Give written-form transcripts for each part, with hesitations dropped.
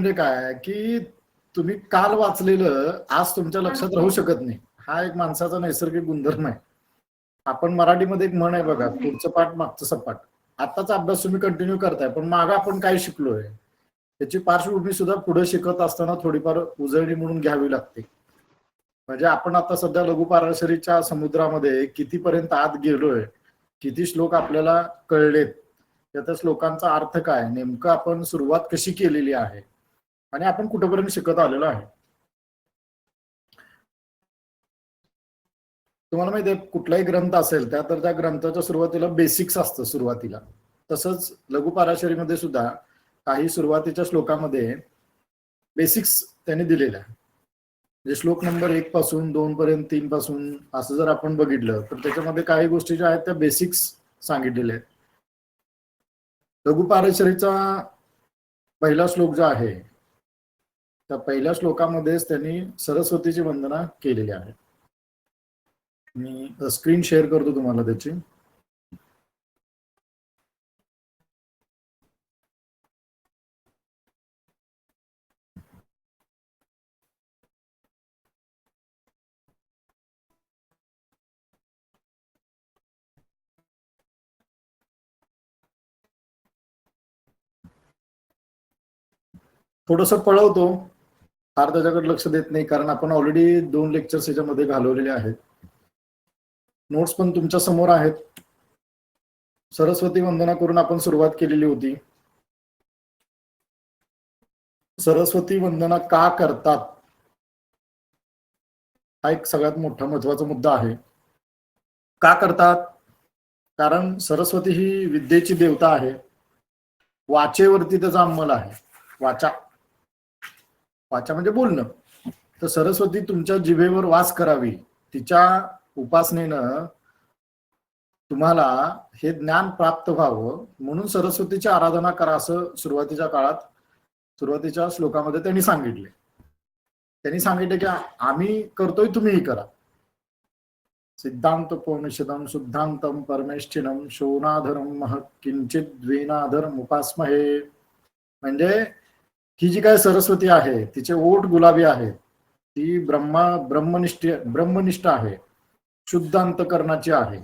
म्हणजे काय की तुम्ही काल वाचलेलं आज तुमच्या लक्षात राहू शकत नाही. हा एक माणसाचा नैसर्गिक गुणधर्म आहे. आपण मराठीमध्ये एक म्हण आहे बघा, पुढचं पाठ मागचं सपाट. आताचा अभ्यास तुम्ही कंटिन्यू करताय, पण मागं आपण काय शिकलोय त्याची पार्श्वभूमी सुद्धा पुढे शिकत असताना थोडीफार उजळणी म्हणून घ्यावी लागते. म्हणजे आपण आता सध्या लघु पाराशरीच्या समुद्रामध्ये कितीपर्यंत आत गेलोय, किती श्लोक आपल्याला कळलेत, त्या श्लोकांचा अर्थ काय, नेमकं आपण सुरुवात कशी केलेली आहे आणि आपण कुठेपर्यंत शिकत आलेलो आहे. तुम्हाला माहिती आहे कुठलाही ग्रंथ असेल तर त्या ग्रंथाच्या सुरुवातीला बेसिक्स असतं सुरुवातीला. तसंच लघु पाराशरीमध्ये सुद्धा काही सुरुवातीच्या श्लोकामध्ये बेसिक्स त्यांनी दिलेले आहे. म्हणजे श्लोक नंबर 1 पासून 2 पर्यंत 3 पासून असं जर आपण बघितलं तर त्याच्यामध्ये काही गोष्टी ज्या आहेत त्या बेसिक्स सांगितलेल्या आहेत. लघु पाराशरीचा पहिला श्लोक जो आहे त्या पहिल्या श्लोकामध्येच त्यांनी सरस्वतीची वंदना केलेली आहे. मी स्क्रीन शेअर करतो तुम्हाला त्याची. थोडंसं पळवतो, फार त्याच्याकडे लक्ष देत नाही कारण आपण ऑलरेडी 2 लेक्चर्स याच्यामध्ये घालवलेले आहेत. नोट्स पण तुमच्या समोर आहेत. सरस्वती वंदना करून आपण सुरुवात केलेली होती. सरस्वती वंदना का करतात हा एक सगळ्यात मोठा महत्वाचा मुद्दा आहे. का करतात? कारण सरस्वती ही विद्येची देवता आहे. वाचेवरती त्याचा अंमल आहे. वाचा म्हणजे बोलणं. तर सरस्वती तुमच्या जिभेवर वास करावी, तिच्या उपासनेनं तुम्हाला हे ज्ञान प्राप्त व्हावं म्हणून सरस्वतीची आराधना करा असं सुरुवातीच्या काळात सुरुवातीच्या श्लोकामध्ये त्यांनी सांगितले. त्यांनी सांगितले की आम्ही करतोय तुम्हीही करा. सिद्धांतोपनिषदं शुद्धांतम परमेष्ठिनम शोनाधरम महत् किंचित द्वेनाधरम उपासमहे. म्हणजे ही जी काय सरस्वती आहे तिचे ओठ गुलाबी आहेत, ती ब्रह्मनिष्ठ आहे, शुद्ध अंतकरणाची आहे,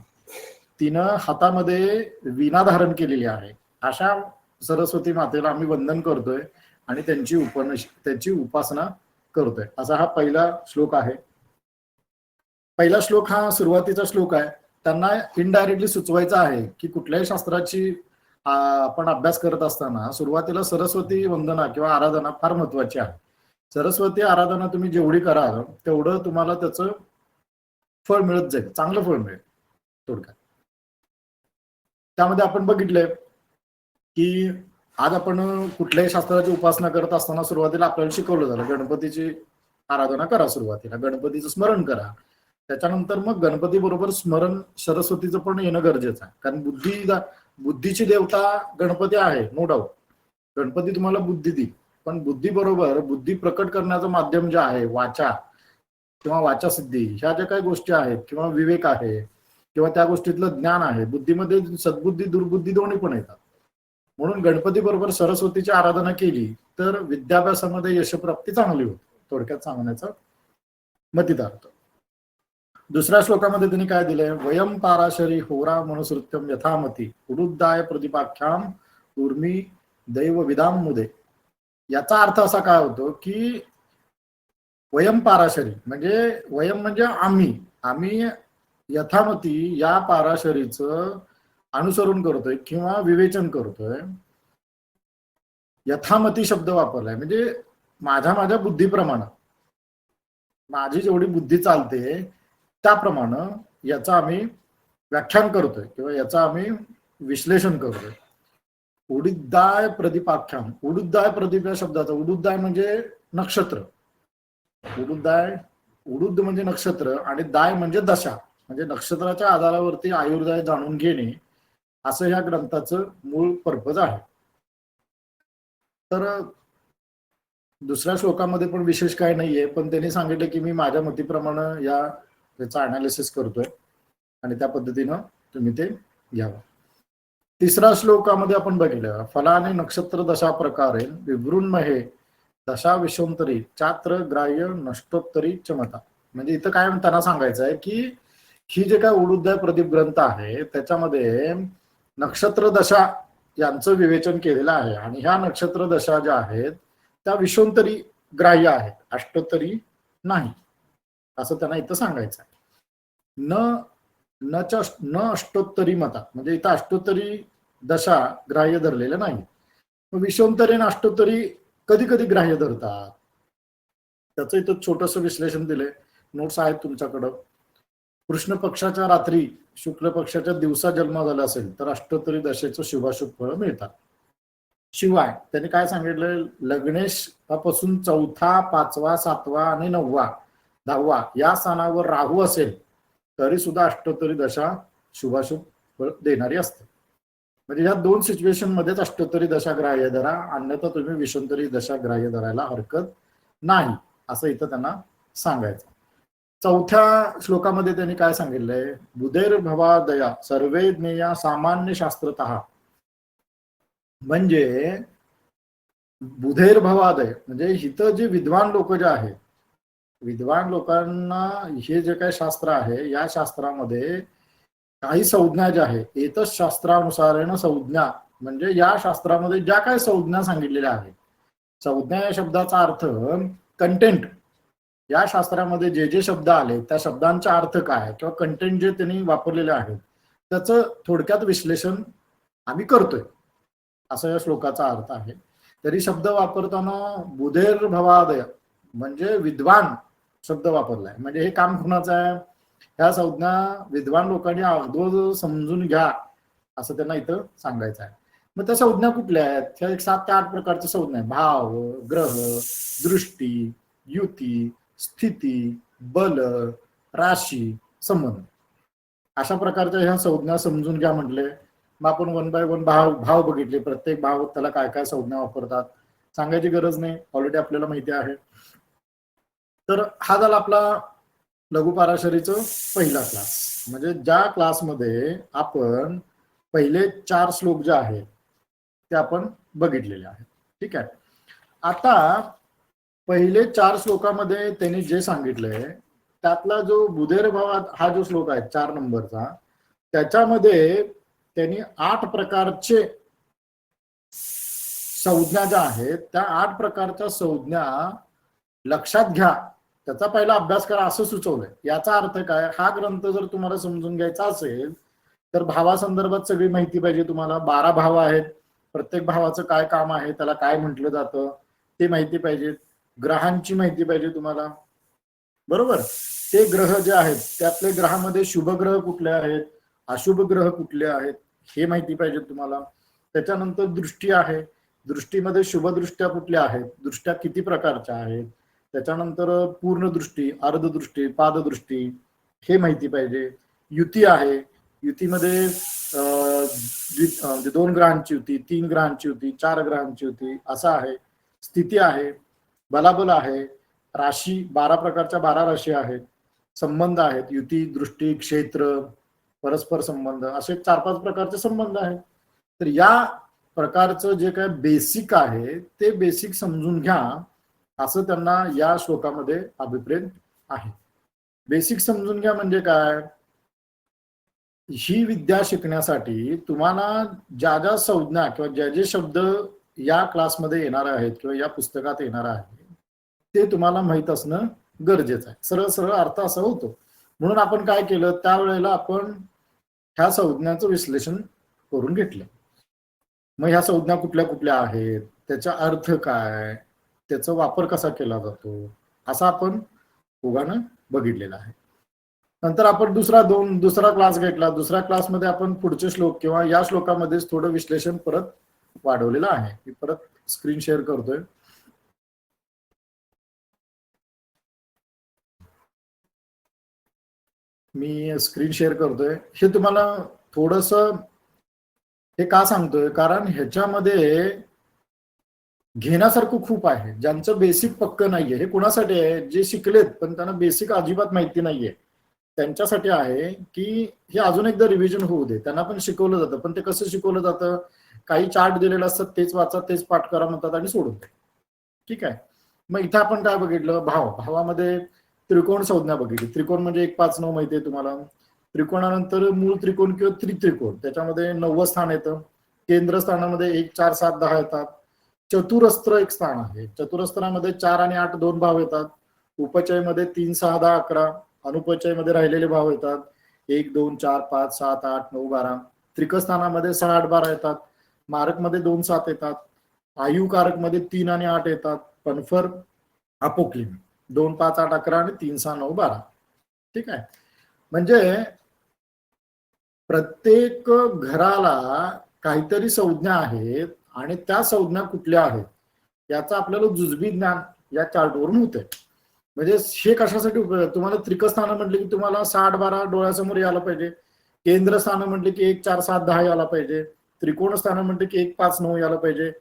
तिनं हातामध्ये वीणा धारण केलेली आहे. अशा सरस्वती मातेला आम्ही वंदन करतोय आणि त्यांची उपासना करतोय. असा हा पहिला श्लोक आहे. पहिला श्लोक हा सुरुवातीचा श्लोक आहे. त्यांना इनडायरेक्टली सुचवायचा आहे की कुठल्याही शास्त्राची आपण अभ्यास करत असताना सुरुवातीला सरस्वती वंदना किंवा आराधना फार महत्वाची आहे. सरस्वती आराधना तुम्ही जेवढी कराल तेवढं तुम्हाला त्याचं फळ मिळत जाईल, चांगलं फळ मिळेल. थोडक्यात त्यामध्ये आपण बघितलंय की आज आपण कुठल्याही शास्त्राची उपासना करत असताना सुरुवातीला आपल्याला शिकवलं झालं गणपतीची आराधना करा, सुरुवातीला गणपतीचं स्मरण करा, त्याच्यानंतर मग गणपती बरोबर स्मरण सरस्वतीचं पण येणं गरजेचं आहे. कारण बुद्धीची देवता गणपती आहे, नो डाऊट. गणपती तुम्हाला बुद्धी देईल, पण बुद्धी बरोबर बुद्धी प्रकट करण्याचं माध्यम जे आहे वाचा किंवा वाचा सिद्धी, ह्या ज्या काही गोष्टी आहेत किंवा विवेक आहे किंवा त्या गोष्टीतलं ज्ञान आहे, बुद्धीमध्ये सद्बुद्धी दुर्बुद्धी दोन्ही पण येतात. म्हणून गणपती बरोबर सरस्वतीची आराधना केली तर विद्याभ्यासामध्ये यशप्राप्ती चांगली होते. थोडक्यात सांगण्याचा मतितार्थ. दुसऱ्या श्लोकामध्ये त्यांनी काय दिलंय, वयम पाराशरी होरा मनुसृत्यम यथामती उरुद्धाय प्रतिपाख्याम उर्मी दैव विदाम मुदे. याचा अर्थ असा काय होतो की वयम पाराशरी म्हणजे वयम म्हणजे आम्ही यथामती या पाराशरीचं अनुसरण करतोय किंवा विवेचन करतोय. यथामती शब्द वापरलाय म्हणजे माझ्या बुद्धीप्रमाणे, माझी जेवढी बुद्धी चालते त्याप्रमाणे याचं आम्ही व्याख्यान करतोय किंवा याचं आम्ही विश्लेषण करतोय. उडिद्दाय प्रदीपाख्याम, उडुद्दाय प्रदीप या शब्दाचा उडुद्दाय म्हणजे नक्षत्र, उडुद्द म्हणजे नक्षत्र आणि दाय म्हणजे दशा, म्हणजे नक्षत्राच्या आधारावरती आयुर्दाय जाणून घेणे असं ह्या ग्रंथाचं मूळ पर्पज आहे. तर दुसऱ्या श्लोकामध्ये पण विशेष काय नाहीये, पण त्यांनी सांगितलं की मी माझ्या मतीप्रमाणे याचा अनालिसिस करतोय आणि त्या पद्धतीनं तुम्ही ते घ्यावं. तिसऱ्या श्लोकामध्ये आपण बघितलं फलाने नक्षत्र दशा प्रकारे विवृन्महे दशा विषोंतरी चात्र ग्राह्य नष्टोत्तरी चमता. म्हणजे इथं काय त्यांना सांगायचं आहे की ही जे काय उडुद्य प्रदीप ग्रंथ आहे त्याच्यामध्ये नक्षत्र दशा यांचं विवेचन केलेलं आहे आणि ह्या नक्षत्र दशा ज्या आहेत त्या विषोंतरी ग्राह्य आहेत, अष्टोत्तरी नाही, असं त्यांना इथं सांगायचं आहे. न अष्टोत्तरी मता, म्हणजे इथं अष्टोत्तरी दशा ग्राह्य धरलेल्या नाही. विषोंतरी आणि अष्टोत्तरी कधी कधी ग्राह्य धरतात. त्याचं इथं छोटंसं विश्लेषण दिलंय, नोट्स आहेत तुमच्याकडं. कृष्ण पक्षाच्या रात्री शुक्ल पक्षाच्या दिवसा जन्म झाला असेल तर अष्टोत्तरी दशेचं शुभाशुभ फळ मिळतात. शिवाय त्यांनी काय सांगितलं, लग्नेश पासून 4था, 5वा, 7वा आणि 9वा, 10वा या स्थानावर राहू असेल तरी सुद्धा अष्टोत्तरी दशा शुभाशुभ फळ देणारी असते. म्हणजे या दोन सिच्युएशन मध्येच अष्टोत्तरी दशा ग्राह्य धरा, अन्यथा तुम्ही विषोंतरी दशा ग्राह्य धरायला हरकत नाही, असं इथं त्यांना सांगायचं. 4थ्या श्लोकामध्ये त्यांनी काय सांगितलंय, बुधैर भवादया सर्वे ज्ञेया सामान्य शास्त्रतः. म्हणजे बुधैर भवादय म्हणजे इथं जे विद्वान लोक जे आहेत, विद्वान लोकांना हे जे काही शास्त्र आहे या शास्त्रामध्ये काही संज्ञा ज्या आहेत एकच शास्त्रानुसारेण संज्ञा, म्हणजे या शास्त्रामध्ये ज्या काही संज्ञा सांगितलेल्या आहेत, संज्ञा या शब्दाचा अर्थ कंटेंट, या शास्त्रामध्ये जे जे शब्द आले त्या शब्दांचा अर्थ काय किंवा कंटेंट जे त्यांनी वापरलेले आहेत त्याचं थोडक्यात विश्लेषण आम्ही करतोय, असा या श्लोकाचा अर्थ आहे. तरी शब्द वापरताना बुधैर भवादय म्हणजे विद्वान शब्द वापरलाय. म्हणजे हे काम कुणाचं आहे, ह्या संज्ञा विद्वान लोकांनी अगोदर समजून घ्या असं त्यांना इथं सांगायचं आहे. मग त्या संज्ञा कुठल्या आहेत, ह्या 7 ते 8 प्रकारच्या संज्ञा आहेत. भाव, ग्रह, दृष्टी, युती, स्थिती, बल, राशी, संबंध, अशा प्रकारच्या ह्या संज्ञा समजून घ्या म्हटले. मग आपण 1 बाय 1 भाव बघितले, प्रत्येक भाव त्याला काय काय संज्ञा वापरतात सांगायची गरज नाही, ऑलरेडी आपल्याला माहिती आहे. तर हा झाला आपला लघु पाराशरीचं पहिला क्लास. म्हणजे ज्या क्लासमध्ये आपण पहिले 4 श्लोक जे आहेत ते आपण बघितलेले आहेत. ठीक आहे. आता पहिले 4 श्लोकामध्ये त्यांनी जे सांगितलंय त्यातला जो बुधैर भवात हा जो श्लोक आहे 4 नंबरचा, त्याच्यामध्ये त्यांनी 8 प्रकारचे संज्ञा ज्या आहेत त्या 8 प्रकारच्या संज्ञा लक्षात घ्या, त्याचा पहिला अभ्यास करा असं सुचवलंय. याचा अर्थ काय, हा ग्रंथ जर तुम्हाला समजून घ्यायचा असेल तर भावासंदर्भात सगळी माहिती पाहिजे तुम्हाला. 12 भाव आहेत, प्रत्येक भावाचं काय काम आहे, त्याला काय म्हटलं जातं ते माहिती पाहिजे. ग्रहांची माहिती पाहिजे तुम्हाला, बरोबर. ते ग्रह जे आहेत त्यातले ग्रहामध्ये शुभ ग्रह कुठले आहेत, अशुभ ग्रह कुठले आहेत हे माहिती पाहिजे तुम्हाला. त्याच्यानंतर दृष्टी आहे, दृष्टीमध्ये शुभ दृष्ट्या कुठल्या आहेत, दृष्ट्या किती प्रकारच्या आहेत. त्याच्यानंतर पूर्ण दृष्टी, अर्धदृष्टी, पाददृष्टी हे माहिती पाहिजे. युती आहे, युतीमध्ये 2 ग्रहांची युती, 3 ग्रहांची युती, 4 ग्रहांची युती असं आहे. स्थिती आहे, बलाबल आहे, राशी 12 प्रकारच्या 12 राशी आहेत, संबंध आहेत, युती, दृष्टी, क्षेत्र, परस्पर संबंध असे 4-5 प्रकारचे संबंध आहेत. तर या प्रकारचं जे काय बेसिक आहे ते बेसिक समजून घ्या असं त्यांना या श्लोकामध्ये अभिप्रेत आहे. बेसिक समजून घ्या म्हणजे काय, ही विद्या शिकण्यासाठी तुम्हाला ज्या ज्या संज्ञा किंवा जे जे शब्द या क्लासमध्ये येणार आहेत किंवा या पुस्तकात येणार आहे ते तुम्हाला माहित असणं गरजेचं आहे. सरळ सरळ अर्थ असा होतो. म्हणून आपण काय केलं, त्यावेळेला आपण ह्या संज्ञांचं विश्लेषण करून घेतलं. मग ह्या संज्ञा कुठल्या कुठल्या आहेत, त्याचा अर्थ काय, त्याचा वापर कसा केला जातो असा आपण ओघानं बघितलेला आहे. नंतर आपण दुसरा क्लास घेतला. दुसऱ्या क्लासमध्ये आपण पुढचे श्लोक किंवा या श्लोकामध्येच थोडं विश्लेषण परत वाढवलेलं आहे. मी परत स्क्रीन शेअर करतोय. मी स्क्रीन शेअर करतोय. हे तुम्हाला थोडस हे का सांगतोय, कारण ह्याच्यामध्ये घेण्यासारखं खूप आहे. ज्यांचं बेसिक पक्क नाहीये, हे कुणासाठी आहे, जे शिकलेत पण त्यांना बेसिक अजिबात माहिती नाहीये त्यांच्यासाठी आहे की हे अजून एकदा रिव्हिजन होऊ दे. त्यांना पण शिकवलं जातं, पण ते कसं शिकवलं जातं, काही चार्ट दिलेलं असतात तेच वाचा, तेच पाठ करा म्हणतात आणि सोडून दे. ठीक आहे. मग इथं आपण काय बघितलं, भावामध्ये त्रिकोण संज्ञा बघितली. त्रिकोण म्हणजे 1 5 9 माहिती आहे तुम्हाला. त्रिकोणानंतर मूळ त्रिकोण किंवा त्रित्रिकोण, त्याच्यामध्ये 9वं स्थान येतं. केंद्रस्थानामध्ये 1 4 7 10 येतात. चतुरस्त्र एक स्थान आहे. चतुरस्त्रामध्ये 4 आणि 8 2 भाव येतात. उपचयमध्ये 3 6 10 11. अनुपचयमध्ये राहिलेले भाव येतात 1 2 4 5 7 8 9 12. त्रिकस्थानामध्ये 6 8 12 येतात. मारकमध्ये 2 7 येतात. आयुकारकमध्ये 3 आणि 8 येतात. पनफर अपोक्लिम 2 5 8 11 आणि 3 6 9 12. ठीक आहे. म्हणजे प्रत्येक घराला काहीतरी संज्ञा आहेत आणि त्या संज्ञा कुठल्या आहेत याचं आपल्याला जुजबी ज्ञान या चार्टवरून होतंय. म्हणजे हे कशासाठी उपयोग, तुम्हाला त्रिकस्थान म्हटले की तुम्हाला 6 12 डोळ्यासमोर यायला पाहिजे. केंद्रस्थान म्हटले की 1 4 7 10 यायला पाहिजे. त्रिकोण स्थान म्हटले की 1 5 9 यायला पाहिजे.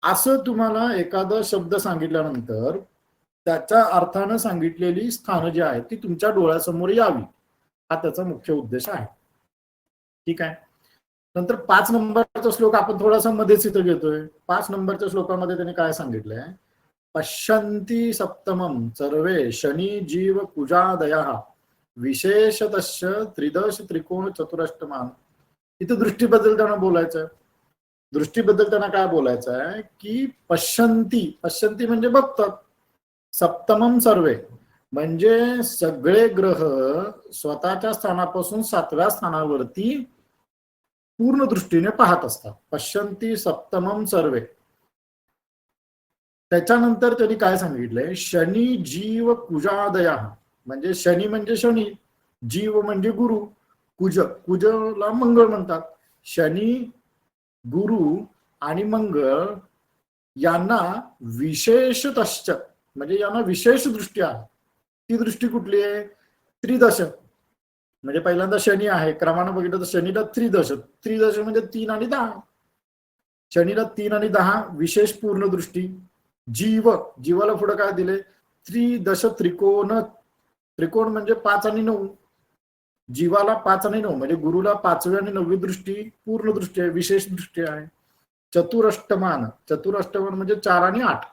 असं तुम्हाला एखादा शब्द सांगितल्यानंतर त्याच्या अर्थानं सांगितलेली स्थानं जी आहेत ती तुमच्या डोळ्यासमोर यावी, हा त्याचा मुख्य उद्देश आहे. ठीक आहे. नंतर 5 नंबरचा श्लोक आपण थोडासा मध्येच इथं घेतोय. 5 नंबरच्या श्लोकामध्ये त्यांनी काय सांगितलंय, पश्यन्ति सप्तमं सर्वे शनी जीव कुजादयः विशेषतश्च त्रिदश त्रिकोण चतुरष्टमान. इथं दृष्टी बदलताना बोलायचं. दृष्टीबद्दल त्यांना काय बोलायचं आहे की पश्यन्ति म्हणजे बघतात. सप्तमम सर्वे म्हणजे सगळे ग्रह स्वतःच्या स्थानापासून 7व्या स्थानावरती पूर्ण दृष्टीने पाहत असतात. पश्यन्ति सप्तमम सर्वे. त्याच्यानंतर त्यांनी काय सांगितलंय, शनी जीव कुजादया. म्हणजे शनी म्हणजे शनी, जीव म्हणजे गुरु, कुजला मंगळ म्हणतात. शनी, गुरु आणि मंगळ यांना विशेषतश्च म्हणजे यांना विशेष दृष्टी आहे. ती दृष्टी कुठली आहे, त्रिदश. म्हणजे पहिल्यांदा शनी आहे, क्रमानं बघितलं तर शनीला त्रिदश. त्रिदश म्हणजे 3 आणि 10. शनीला 3 आणि 10 विशेष पूर्ण दृष्टी. जीवाला पुढे काय दिले, त्रिदश त्रिकोण. त्रिकोण म्हणजे 5 आणि 9. जीवाला 5 आणि 9 म्हणजे गुरुला 5वी आणि 9वी दृष्टी पूर्ण दृष्टी आहे, विशेष दृष्टी आहे. चतुरष्टमान म्हणजे 4 आणि 8.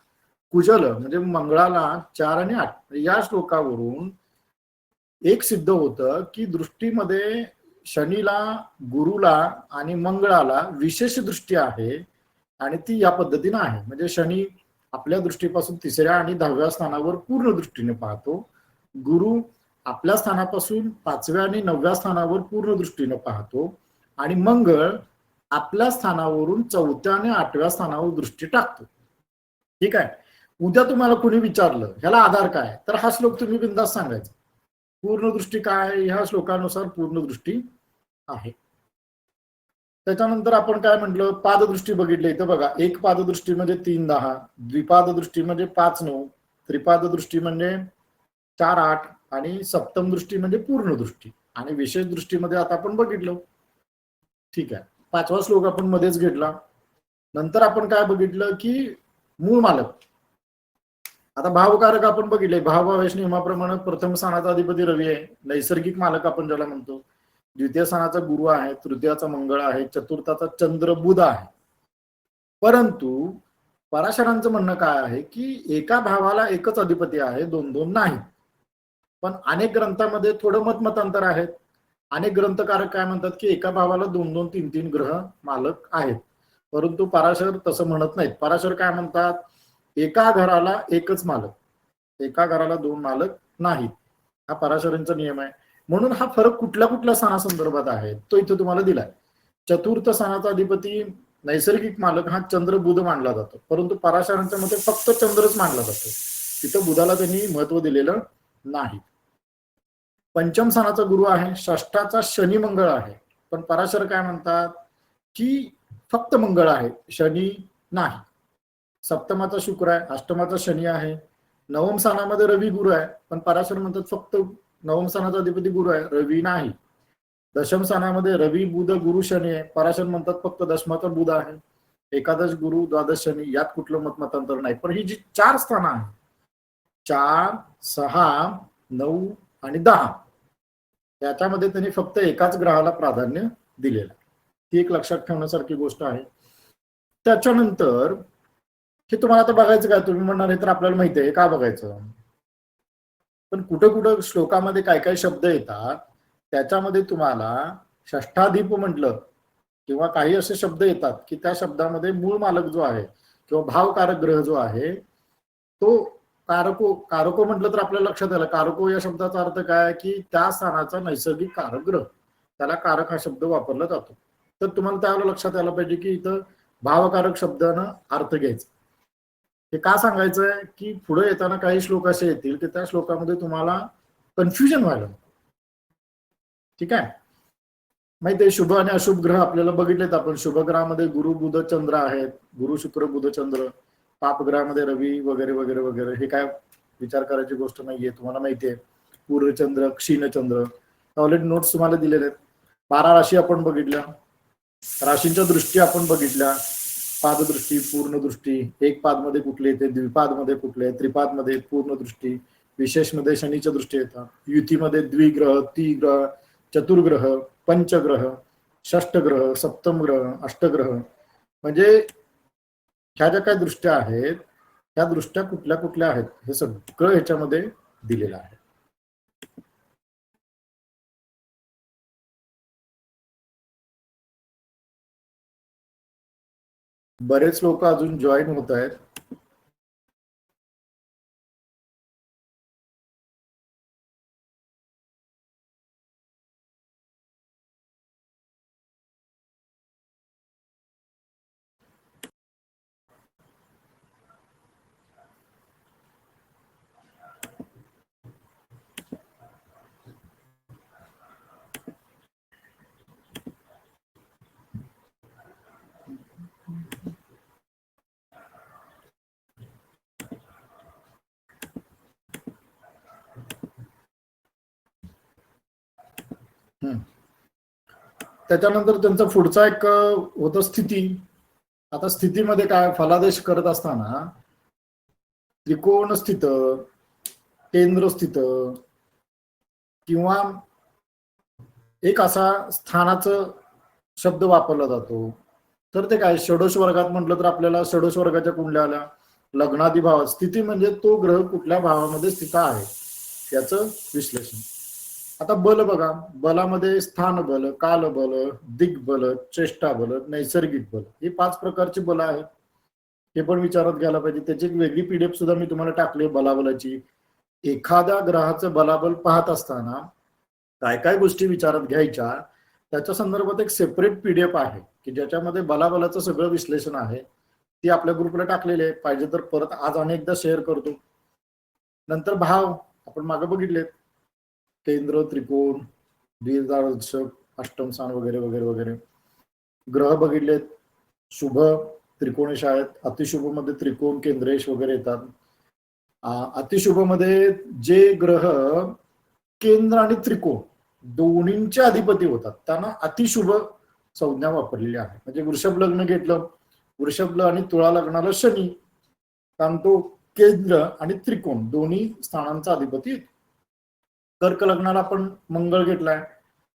कुजल म्हणजे मंगळाला 4 आणि 8. या श्लोकावरून एक सिद्ध होतं की दृष्टीमध्ये शनीला, गुरुला आणि मंगळाला विशेष दृष्टी आहे आणि ती या पद्धतीने आहे. म्हणजे शनी आपल्या दृष्टीपासून 3ऱ्या आणि 10व्या स्थानावर पूर्ण दृष्टीने पाहतो. गुरु आपल्या स्थानापासून 5व्या आणि 9व्या स्थानावर पूर्ण दृष्टीने पाहतो आणि मंगळ आपल्या स्थानावरून 4थ्या आणि 8व्या स्थानावर दृष्टी टाकतो. ठीक आहे. उद्या तुम्हाला कोणी विचारलं ह्याला आधार काय, तर हा श्लोक तुम्ही बिंदास सांगायचा. पूर्ण दृष्टी काय, ह्या श्लोकानुसार पूर्ण दृष्टी आहे. त्याच्यानंतर आपण काय म्हटलं, पाददृष्टी बघितली. इथं बघा, एक पाददृष्टी म्हणजे 3 10, द्विपाद दृष्टी म्हणजे 5 9, त्रिपाद दृष्टी म्हणजे 4 8 आणि सप्तम दृष्टी म्हणजे पूर्ण दृष्टी आणि विशेष दृष्टीमध्ये आता आपण बघितलं. ठीक आहे. 5वा श्लोक आपण मध्येच घेतला. नंतर आपण काय बघितलं की मूळ मालक. आता भावकारक आपण बघितले. भावभावेश नियमाप्रमाणे प्रथम स्थानाचा अधिपती रवी आहे, नैसर्गिक मालक आपण ज्याला म्हणतो. द्वितीय स्थानाचा गुरु आहे, तृतीयाचा मंगळ आहे, चतुर्थाचा चंद्र बुध आहे. परंतु पराशरांचं म्हणणं काय आहे की एका भावाला एकच अधिपती आहे, 2 नाही. पण अनेक ग्रंथामध्ये थोडं मतमतांतर आहेत. अनेक ग्रंथकारक काय म्हणतात की एका भावाला 2 3 3 ग्रह मालक आहेत. परंतु पराशर तसं म्हणत नाहीत. पराशर काय म्हणतात, एका घराला एकच मालक, एका घराला 2 मालक नाहीत. हा पराशरांचा नियम आहे. म्हणून हा फरक कुठल्या कुठल्या स्थानासंदर्भात आहे तो इथे तुम्हाला दिलाय. चतुर्थ स्थानाचा अधिपती नैसर्गिक मालक हा चंद्र बुध मानला जातो, परंतु पराशरांच्या मते फक्त चंद्रच मानला जातो. तिथं बुधाला त्यांनी महत्व दिलेलं नाही. पंचम स्थानाचा गुरु आहे, षष्ठाचा शनी मंगळ आहे. पण पराशर काय म्हणतात की फक्त मंगळ आहे, शनी नाही. सप्तमाचा शुक्र आहे, अष्टमाचा शनी आहे. नवम स्थानामध्ये रवी गुरु आहे, पण पराशर म्हणतात फक्त नवम स्थानाचा अधिपती गुरु आहे, रवी नाही. दशम स्थानामध्ये रवी बुध गुरु शनी आहे, पराशर म्हणतात फक्त दशमाचा बुध आहे. एकादश गुरु द्वादश शनी, यात कुठलं मतमतांतर नाही. पण ही जी 4 स्थानं आहेत, 4 6 9 आणि 10, याच्यामध्ये त्यांनी फक्त एकाच ग्रहाला प्राधान्य दिलेलं. ती एक लक्षात ठेवण्यासारखी गोष्ट आहे. त्याच्यानंतर हे तुम्हाला आता बघायचं काय, तुम्ही म्हणणार हे तर आपल्याला माहिती आहे, का बघायचं? पण कुठं कुठं श्लोकामध्ये काय काय शब्द येतात, त्याच्यामध्ये तुम्हाला षष्ठाधिप म्हटलं किंवा काही असे शब्द येतात की त्या शब्दामध्ये मूळ मालक जो आहे किंवा भावकारक ग्रह जो आहे तो कारको कारको म्हटलं तर आपल्या लक्षात आलं, कारको या शब्दाचा अर्थ काय की त्या स्थानाचा नैसर्गिक कारक ग्रह, त्याला कारक हा शब्द वापरला जातो. तर तुम्हाला त्यावेळेला लक्षात यायला पाहिजे की इथं भावकारक शब्दानं अर्थ घ्यायचा. हे का सांगायचंय की पुढे येताना काही श्लोक असे येतील की त्या श्लोकामध्ये तुम्हाला कन्फ्युजन व्हायला. ठीक आहे, माहिती आहे शुभ आणि अशुभ ग्रह आपल्याला बघितलेत आपण. शुभ ग्रहामध्ये गुरु बुध चंद्र आहेत, गुरु शुक्र बुध चंद्र. पाप ग्रहामध्ये रवी वगैरे वगैरे वगैरे. हे काय विचार करायची गोष्ट नाहीये, तुम्हाला माहिती आहे. पूर्णचंद्र, क्षीणचंद्र, ऑलरेडी नोट्स तुम्हाला दिलेले आहेत. 12 राशी आपण बघितल्या, राशींच्या दृष्टी आपण बघितल्या, पाददृष्टी, पूर्ण दृष्टी, एक पाद मध्ये कुठले येते, द्विपाद मध्ये कुठले, त्रिपाद मध्ये पूर्ण दृष्टी, विशेष मध्ये शनीच्या दृष्टी येतात, युतीमध्ये द्विग्रह, तिग्रह, चतुर्ग्रह, पंचग्रह, षष्टग्रह, सप्तम ग्रह, अष्टग्रह. म्हणजे ह्या ज्या काही दृष्ट्या आहेत त्या दृष्ट्या कुठल्या कुठल्या आहेत हे सगळं ह्याच्यामध्ये दिलेलं आहे. बरेच लोक अजून जॉईन होत आहेत. त्याच्यानंतर त्यांचा पुढचा एक होतं स्थिती. आता स्थितीमध्ये काय, फलादेश करत असताना त्रिकोण स्थित, केंद्र स्थित किंवा एक असा स्थानाचं शब्द वापरला जातो. तर ते काय, षोडश वर्गात म्हटलं तर आपल्याला षोडश वर्गाच्या कुंडल्या आल्या, लग्नादी भाव. स्थिती म्हणजे तो ग्रह कुठल्या भावामध्ये स्थित आहे याचं विश्लेषण. आता बल बघा, बलामध्ये स्थान बल, काल बल, दिग्बल, चेष्टा बल, नैसर्गिक बल, हे 5 प्रकारची बल आहेत. हे पण विचारात घ्यायला पाहिजे. त्याची एक वेगळी पीडीएफ सुद्धा मी तुम्हाला टाकली बलाबलाची. एखाद्या ग्रहाचं बलाबल पाहत असताना काय काय गोष्टी विचारात घ्यायच्या त्याच्या संदर्भात एक सेपरेट पीडीएफ आहे की ज्याच्यामध्ये बलाबलाचं सगळं विश्लेषण आहे. ती आपल्या ग्रुपला टाकलेली आहे, पाहिजे तर परत आज अनेकदा शेअर करतो. नंतर भाव आपण मागे बघितलेत, केंद्र, त्रिकोण, द्विधादर्शक, अष्टम स्थान वगैरे वगैरे वगैरे. ग्रह बघितलेत, शुभ त्रिकोणेश आहेत, अतिशुभ मध्ये त्रिकोण, केंद्रेश वगैरे येतात. अतिशुभ मध्ये जे ग्रह केंद्र आणि त्रिकोण दोन्हींचे अधिपती होतात त्यांना अतिशुभ संज्ञा वापरलेली आहे. म्हणजे वृषभ लग्न घेतलं, वृषभ आणि तुळा लग्नाला शनी, कारण तो केंद्र आणि त्रिकोण दोन्ही स्थानांचा अधिपती. कर्क लग्नाला आपण मंगळ घेतलाय,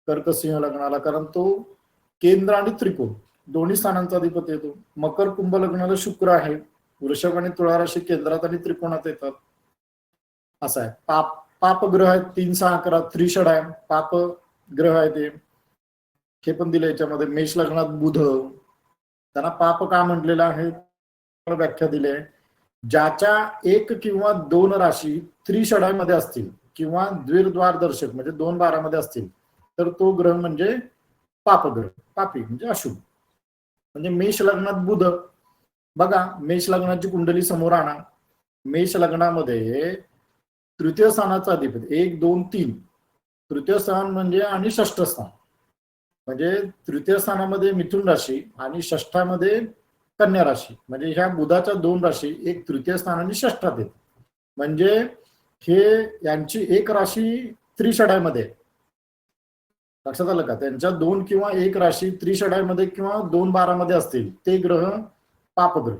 कर्क सिंह लग्नाला, कारण तो केंद्र आणि त्रिकोण दोन्ही स्थानांचा अधिपती येतो. मकर कुंभ लग्नाला शुक्र आहे, वृषभ आणि तुळा राशी केंद्रात आणि त्रिकोणात येतात. असं आहे. पाप ग्रह आहेत 3, 6, 11, त्रिषड आहे, पाप ग्रह आहे ते, हे पण दिले याच्यामध्ये. मेष लग्नात बुध, त्यांना पाप का म्हटलेलं आहे व्याख्या दिली आहे. ज्याच्या 1 किंवा 2 राशी त्रिषडामध्ये असतील किंवा द्विर्द्वार दर्शक म्हणजे 2 12 असतील तर तो ग्रह म्हणजे पापग्रह, पापी म्हणजे अशुभ. म्हणजे मेष लग्नात बुध बघा, मेष लग्नाची कुंडली समोर आणा. मेष लग्नामध्ये तृतीय स्थानाचा अधिपती 1, 2, 3, तृतीय स्थान म्हणजे आणि षष्ठ स्थान म्हणजे तृतीय स्थानामध्ये मिथुन राशी आणि षष्ठामध्ये कन्या राशी. म्हणजे ह्या बुधाच्या 2 राशी एक तृतीय स्थान आणि षष्ठात येते. म्हणजे हे यांची एक राशी त्रिषडामध्ये, लक्षात आलं का? त्यांच्या 2 किंवा 1 राशी त्रिषडामध्ये किंवा 2 12 असतील ते ग्रह पापग्रह.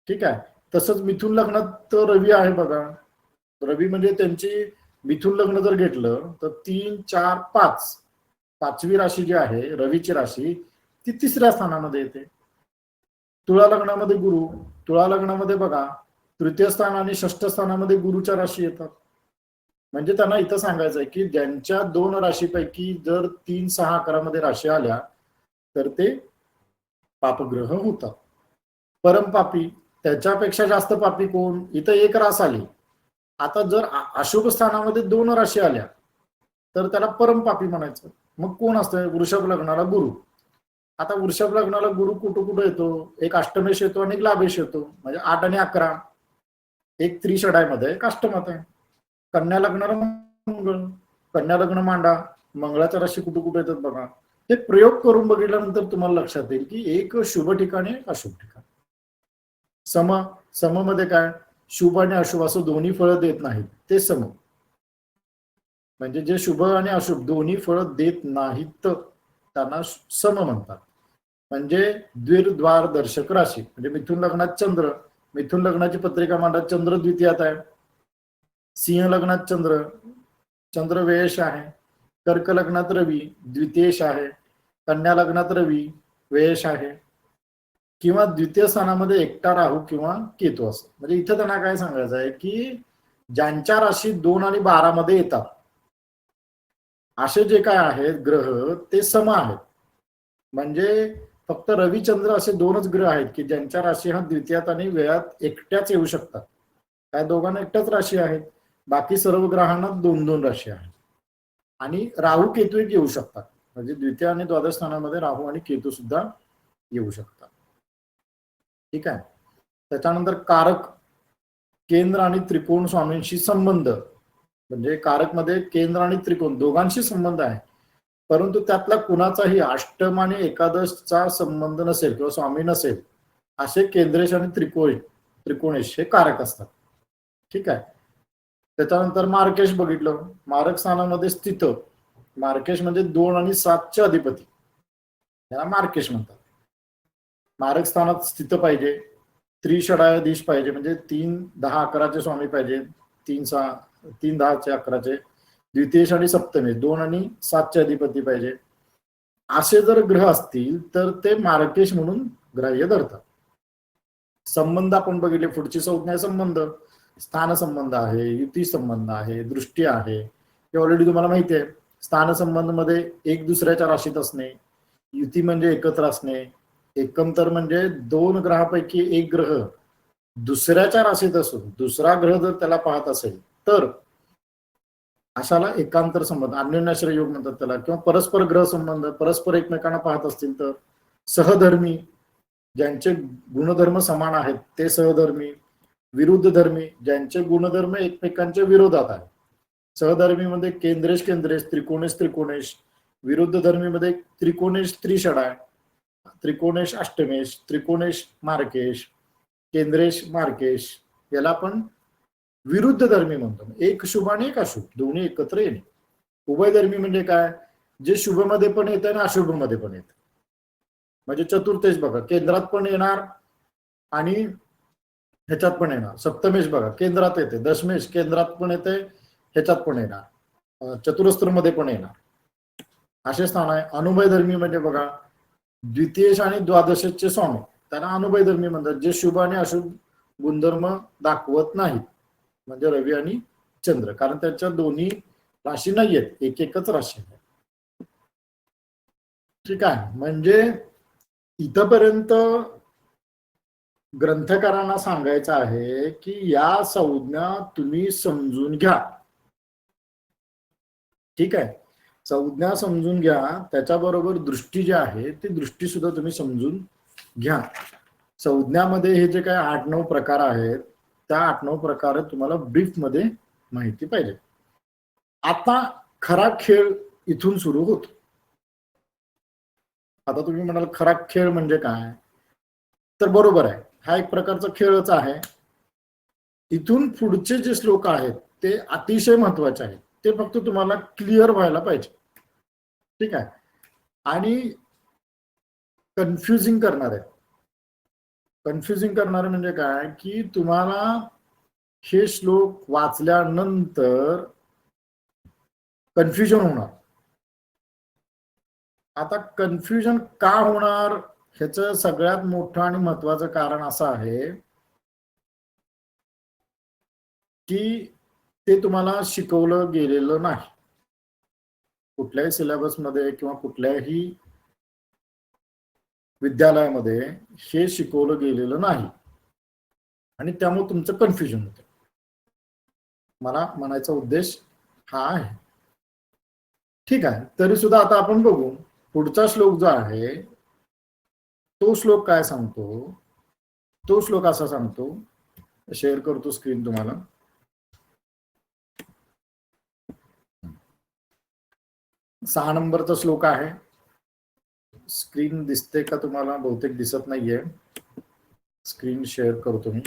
ठीक आहे. तसंच मिथुन लग्नात तर रवी आहे बघा. रवी म्हणजे त्यांची मिथुन लग्न जर घेतलं तर 3, 4, 5 5वी राशी जी आहे रवीची राशी ती 3ऱ्या स्थानामध्ये येते. तुळा लग्नामध्ये गुरु, तुळा लग्नामध्ये बघा तृतीय स्थान आणि षष्ठ स्थानामध्ये गुरुच्या राशी येतात. म्हणजे त्यांना इथं सांगायचं आहे की ज्यांच्या 2 राशीपैकी जर 3, 6, 11 मध्ये राशी आल्या तर ते पापग्रह होतात. परमपापी, त्याच्यापेक्षा जास्त पापी कोण? इथं 1 रास आली. आता जर अशुभ स्थानामध्ये 2 राशी आल्या तर त्याला परमपापी म्हणायचं. मग कोण असतं? वृषभ लग्नाला गुरु. आता वृषभ लग्नाला गुरु कुठं कुठं येतो? एक अष्टमेश येतो आणि एक लाभेश येतो. म्हणजे 8 आणि 11. एक त्रिषडामध्ये एक अष्टमात आहे. कन्या लग्नाला मंगळ. कन्या लग्न मांडा. मंगळाच्या राशी कुठं कुठं येतात बघा. हे प्रयोग करून बघितल्यानंतर तुम्हाला लक्षात येईल की एक शुभ ठिकाणी एक अशुभ ठिकाणी. सम मध्ये काय? शुभ आणि अशुभ असं दोन्ही फळं देत नाहीत, ते सम. म्हणजे जे शुभ आणि अशुभ दोन्ही फळं देत नाहीत त्यांना सम म्हणतात. म्हणजे द्विर्द्वार दर्शक राशी. म्हणजे मिथुन लग्नात चंद्र, मिथुन लग्नाची पत्रिका मांडा, चंद्र द्वितीयात आहे. सिंह लग्नात चंद्र, चंद्र व्ययश आहे. कर्क लग्नात रवी द्वितीयश आहे. कन्या लग्नात रवी व्ययश आहे. किंवा द्वितीय स्थानामध्ये एकटा राहू किंवा केतू असतो. म्हणजे इथं त्यांना काय सांगायचं आहे की ज्यांच्या राशी 2 आणि 12 मध्ये येतात असे जे काय आहेत ग्रह ते सम आहेत. म्हणजे फक्त रविचंद्र असे 2च ग्रह आहेत की ज्यांच्या राशी हा द्वितीयात आणि व्ययात एकट्याच येऊ शकतात. काय दोघांना एकट्याच राशी आहेत. बाकी सर्व ग्रहांना 2-2 राशी आहेत. आणि राहू केतू एक येऊ शकतात. म्हणजे द्वितीय आणि द्वादश स्थानामध्ये राहू आणि केतू सुद्धा येऊ शकतात. ठीक आहे. त्याच्यानंतर कारक, केंद्र आणि त्रिकोण स्वामींशी संबंध. म्हणजे कारक मध्ये केंद्र आणि त्रिकोण दोघांशी संबंध आहे. परंतु त्यातला कुणाचाही अष्टम आणि एकादशचा संबंध नसेल किंवा स्वामी नसेल असे केंद्रेश आणि त्रिकोणेश हे कारक असतात. ठीक आहे. त्याच्यानंतर मार्केश बघितलं. मारक स्थानामध्ये स्थित. मार्केश म्हणजे 2 आणि 7चे अधिपती, याला मार्केश म्हणतात. मारक स्थानात स्थित पाहिजे. त्रिषडाधीश पाहिजे. म्हणजे 3, 10, 11चे स्वामी पाहिजे. 3, 6, 3, 10चे 11चे. द्वितीयश आणि सप्तमेश 2 आणि 7चे अधिपती पाहिजे. असे जर ग्रह असतील तर ते मार्केश म्हणून ग्राह्य धरतात. संबंध आपण बघितले. पुढची संज्ञा संबंध. स्थान संबंध आहे, युती संबंध आहे, दृष्टी आहे. हे ऑलरेडी तुम्हाला माहिती आहे. स्थान संबंध मध्ये एक दुसऱ्याच्या राशीत असणे. युती म्हणजे एकत्र असणे. एकंतर म्हणजे 2 ग्रहापैकी एक ग्रह दुसऱ्याच्या राशीत असून दुसरा ग्रह जर त्याला पाहत असेल तर अशाला एकांतर संबंध, अन्योन्याश्रय योग म्हणतात त्याला. किंवा परस्पर ग्रह संबंध, परस्पर एकमेकांना पाहत असतील तर. सहधर्मी, ज्यांचे गुणधर्म समान आहेत ते सहधर्मी. विरुद्ध धर्मी, ज्यांचे गुणधर्म एकमेकांच्या विरोधात आहेत. सहधर्मी मध्ये केंद्रेश केंद्रेश, त्रिकोणेश त्रिकोणेश. विरुद्ध धर्मी मध्ये त्रिकोणेश त्रिषडा, त्रिकोणेश अष्टमेश, त्रिकोणेश मार्केश, केंद्रेश मार्केश. याला आपण विरुद्ध धर्मी म्हणतो. एक शुभ आणि एक अशुभ दोन्ही एकत्र येणे. उभयधर्मी म्हणजे काय? जे शुभ मध्ये पण येतं आणि अशुभ मध्ये पण येतं. म्हणजे चतुर्थेश बघा केंद्रात पण येणार आणि ह्याच्यात पण येणार. सप्तमेश बघा केंद्रात येते. दशमेश केंद्रात पण येते, ह्याच्यात पण येणार, चतुरस्त्र मध्ये पण येणार. असे स्थान आहे. अनुभयधर्मी म्हणजे बघा द्वितीयेश आणि द्वादशेचे स्वामी, त्यांना अनुभयधर्मी म्हणतात. जे शुभ आणि अशुभ गुणधर्म दाखवत नाहीत. म्हणजे रवी आणि चंद्र, कारण त्यांच्या दोन्ही राशी नाहीयेत, एक एकच राशी आहे. ठीक आहे. म्हणजे इथपर्यंत ग्रंथकारांना सांगायचं आहे की या संज्ञा तुम्ही समजून घ्या. ठीक आहे. संज्ञा समजून घ्या, त्याच्याबरोबर दृष्टी जी आहे ती दृष्टी सुद्धा तुम्ही समजून घ्या. संज्ञामध्ये हे जे काही 8-9 प्रकार आहेत त्या 8-9 प्रकार तुम्हाला ब्रीफ मध्ये माहिती पाहिजे. आता खरा खेळ इथून सुरू होतो. आता तुम्ही म्हणाल खरा खेळ म्हणजे काय? तर बरोबर आहे, हा एक प्रकारचा खेळच आहे. इथून पुढचे जे श्लोक आहेत ते अतिशय महत्वाचे आहेत. ते फक्त तुम्हाला क्लिअर व्हायला पाहिजे. ठीक आहे. आणि कन्फ्युजिंग करणार आहे. कन्फ्युजिंग करणारे म्हणजे काय की तुम्हाला हे श्लोक वाचल्यानंतर कन्फ्युजन होणार. आता कन्फ्युजन का होणार ह्याचं सगळ्यात मोठं आणि महत्वाचं कारण असं आहे की ते तुम्हाला शिकवलं गेलेलं नाही. कुठल्याही सिलेबसमध्ये किंवा कुठल्याही विद्यालयामध्ये हे शिकवलं गेलेलं नाही आणि त्यामुळे तुमचं कन्फ्युजन होतं. मला म्हणायचा उद्देश हा आहे. ठीक आहे, तरी सुद्धा आता आपण बघू पुढचा श्लोक जो आहे तो श्लोक काय सांगतो. तो श्लोक असा सांगतो, शेअर करतो स्क्रीन तुम्हाला. सहा नंबरचा श्लोक आहे. स्क्रीन दिसते का तुम्हाला? बहुतेक दिसत नाहीये. स्क्रीन शेअर करतो मी.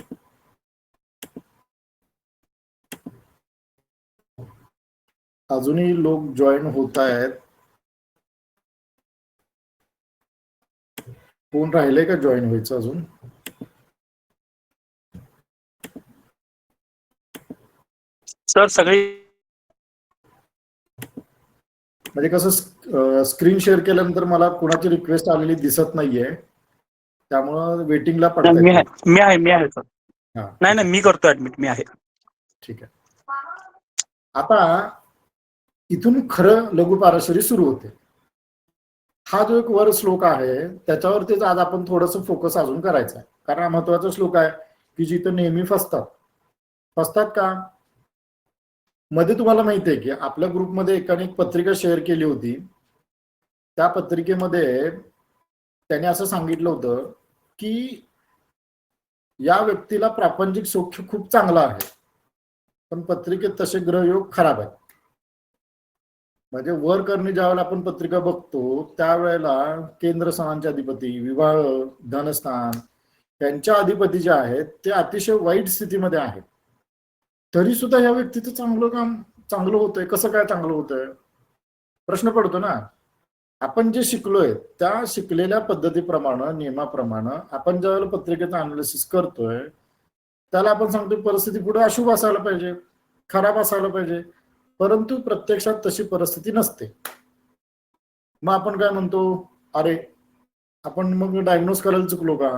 अजूनही लोक जॉईन होत आहेत. कोण राहिले का जॉईन व्हायचं अजून? सर सगळी म्हणजे कसं स्क्रीन शेअर केल्यानंतर मला कोणाची रिक्वेस्ट आलेली दिसत नाहीये, त्यामुळं वेटिंगला पडतंय. मी आहे सर. नाही मी करतो ऍडमिट, मी आहे. ठीक आहे. आता इथून खरं लघु पाराशरी सुरू होते. हा जो एक वर श्लोक आहे त्याच्यावरतीच आज आपण थोडंसं फोकस अजून करायचा आहे, कारण हा महत्वाचा श्लोक आहे की जिथं नेहमी फसतात का? मध्ये तुम्हाला माहिती आहे की आपल्या ग्रुपमध्ये एकाने एक पत्रिका शेअर केली होती. त्या पत्रिकेमध्ये त्याने असं सांगितलं होतं की या व्यक्तीला प्रापंचिक सौख्य खूप चांगलं आहे, पण पत्रिकेत तसे ग्रहयोग खराब आहेत. म्हणजे वर करणे ज्यावेळेला आपण पत्रिका बघतो त्यावेळेला केंद्र स्थानांचे अधिपती, विवाह, धनस्थान यांच्या अधिपती जे आहेत ते अतिशय वाईट स्थितीमध्ये आहेत. तरी सुद्धा या व्यक्तीचं चांगलं काम चांगलं होतंय. कसं काय चांगलं होतंय प्रश्न पडतो ना. आपण जे शिकलोय त्या शिकलेल्या पद्धतीप्रमाणे, नियमाप्रमाणे आपण ज्यावेळेला पत्रिकेचं अनालिसिस करतोय त्याला आपण सांगतो परिस्थिती पुढे अशुभ असायला पाहिजे, खराब असायला पाहिजे, परंतु प्रत्यक्षात तशी परिस्थिती नसते. मग आपण काय म्हणतो, अरे आपण मग डायग्नोज करायला चुकलो का,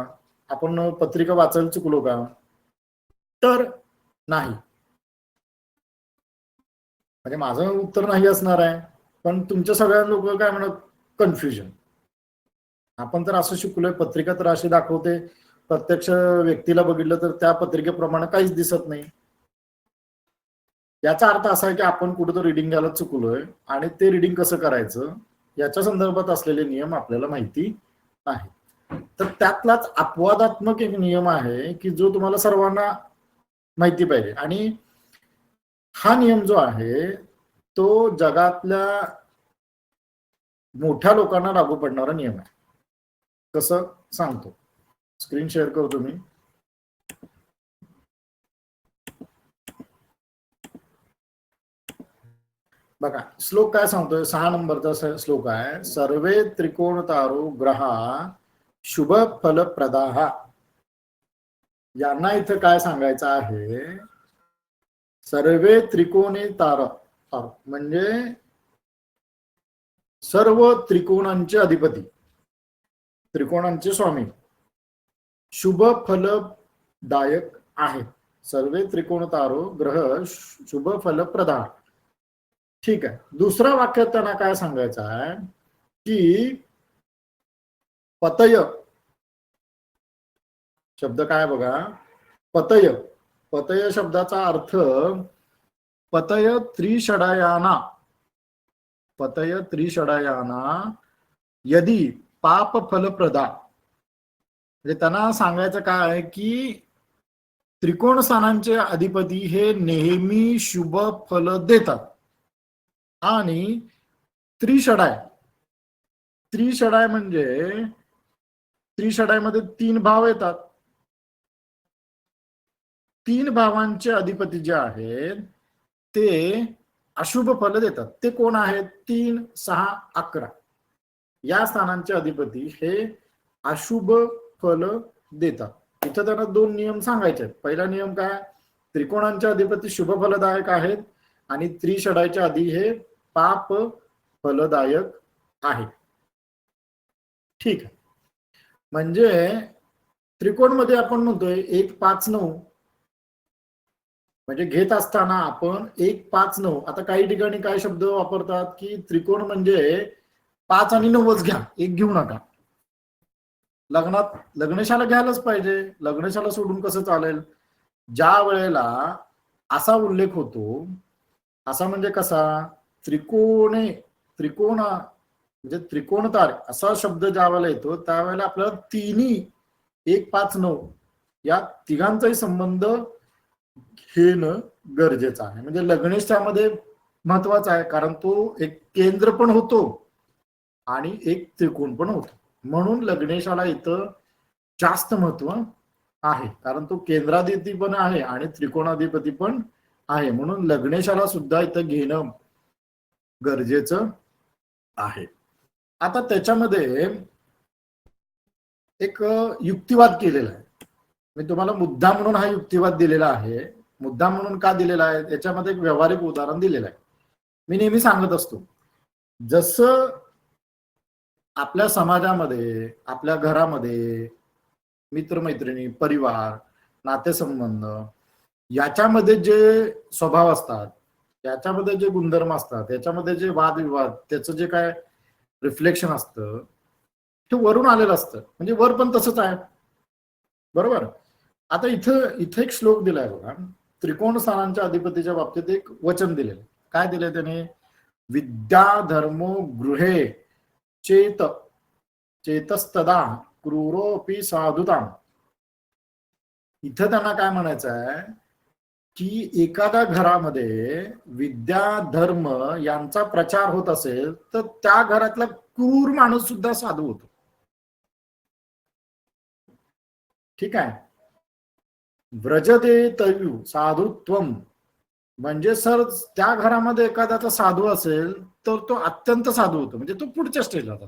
आपण पत्रिका वाचायला चुकलो का? तर नाही. म्हणजे माझं उत्तर नाही असणार आहे, पण तुमच्या सगळ्या लोक काय म्हणत, कन्फ्युजन. आपण तर असं शिकलोय, पत्रिका तर अशी दाखवते, प्रत्यक्ष व्यक्तीला बघितलं तर त्या पत्रिकेप्रमाणे काहीच दिसत नाही. याचा अर्थ असा आहे की आपण कुठेतरी रिडिंग घ्यायला चुकलोय आणि ते रिडिंग कसं करायचं याच्या संदर्भात असलेले नियम आपल्याला माहिती नाही. तर त्यातलाच अपवादात्मक एक नियम आहे की जो तुम्हाला सर्वांना माहिती पाहिजे, आणि हा नियम जो आहे तो जगातल्या मोठ्या लोकांना लागू पडणारा नियम आहे. कसं सांगतो, स्क्रीन शेअर करतो मी. बघा श्लोक काय सांगतोय, 6 नंबरचा श्लोक आहे. सर्वे त्रिकोण तारो ग्रहा शुभ फल प्रदाह. यांना इथं काय सांगायचं आहे, सर्वे त्रिकोणी तार म्हणजे सर्व त्रिकोणांचे अधिपती, त्रिकोणांचे स्वामी शुभ फलदायक आहेत. सर्वे त्रिकोण तारो ग्रह शुभ फल प्रदाह. ठीक आहे. दुसऱ्या वाक्यात त्यांना काय सांगायचं आहे की पतय शब्द काय बघा, पतय. पतय शब्दाचा अर्थ पतय त्रिषडायाना, पतय त्रिषडायाना यदि पाप फलप्रदा. म्हणजे त्यांना सांगायचं काय आहे की त्रिकोण स्थानांचे अधिपती हे नेहमी शुभ फल देतात. आणि त्रिषडाय, त्रिषडाय म्हणजे त्रिषडायमध्ये 3 भाव येतात. 3 भावांचे अधिपती जे आहेत ते अशुभ फल देतात. ते कोण आहेत? 3, 6, 11 या स्थानांचे अधिपती हे अशुभ फल देतात. इथं त्यांना 2 नियम सांगायचे आहेत. पहिला नियम काय, त्रिकोणांचे अधिपती शुभ फलदायक आहेत आणि त्रिषडायच्या आधी हे पाप फलदायक आहे. ठीक आहे. म्हणजे त्रिकोण मध्ये आपण म्हणतोय 1, 5, 9 म्हणजे घेत असताना आपण 1, 5, 9, आता काही ठिकाणी काय शब्द वापरतात की त्रिकोण म्हणजे 5 आणि 9च घ्या, 1 घेऊ नका. लग्नात लग्नशाला घ्यायलाच पाहिजे, लग्नशाला सोडून कसं चालेल? ज्या वेळेला असा उल्लेख होतो, असा म्हणजे कसा, त्रिकोणे, त्रिकोणा म्हणजे त्रिकोणतार असा शब्द ज्या वेळेला येतो त्यावेळेला आपल्याला तिन्ही 1, 5, 9 या तिघांचाही संबंध घेणं गरजेचं आहे. म्हणजे लग्नेशामध्ये महत्वाचा आहे, कारण तो एक केंद्र पण होतो आणि एक त्रिकोण पण होतो. म्हणून लग्नेशाला इथं जास्त महत्व आहे, कारण तो केंद्राधिपती पण आहे आणि त्रिकोणाधिपती पण आहे. म्हणून लग्नेशाला सुद्धा इथं घेणं गरजेचं आहे. आता त्याच्यामध्ये एक युक्तिवाद केलेला आहे. मी तुम्हाला मुद्दा म्हणून हा युक्तिवाद दिलेला आहे. मुद्दा म्हणून का दिलेला आहे, त्याच्यामध्ये एक व्यावहारिक उदाहरण दिलेलं आहे. मी नेहमी सांगत असतो, जसं आपल्या समाजामध्ये, आपल्या घरामध्ये मित्रमैत्रिणी, परिवार, नातेसंबंध याच्यामध्ये जे स्वभाव असतात, याच्यामध्ये जे गुणधर्म असतात, याच्यामध्ये जे वादविवाद, त्याचं जे काय रिफ्लेक्शन असतं ते वरून आलेलं असतं. म्हणजे वर पण तसंच आहे, बरोबर. आता इथं एक श्लोक दिलाय बघा, त्रिकोण स्थानांच्या अधिपतीच्या बाबतीत एक वचन दिलेलं. काय दिलंय त्याने? विद्या धर्मो गृहे चेत चेतस्तदा क्रूरोपी साधुताम. इथं त्यांना काय म्हणायचं आहे की एखाद्या घरामध्ये विद्या धर्म यांचा प्रचार होत असेल तर त्या घरातला क्रूर माणूस सुद्धा साधू होतो. ठीक आहे. व्रजते तयु साधुत्वम, म्हणजे सर त्या घरामध्ये एखाद्याचा साधू असेल तर तो अत्यंत साधू होतो, म्हणजे तो पुढच्या स्टेजला जातो.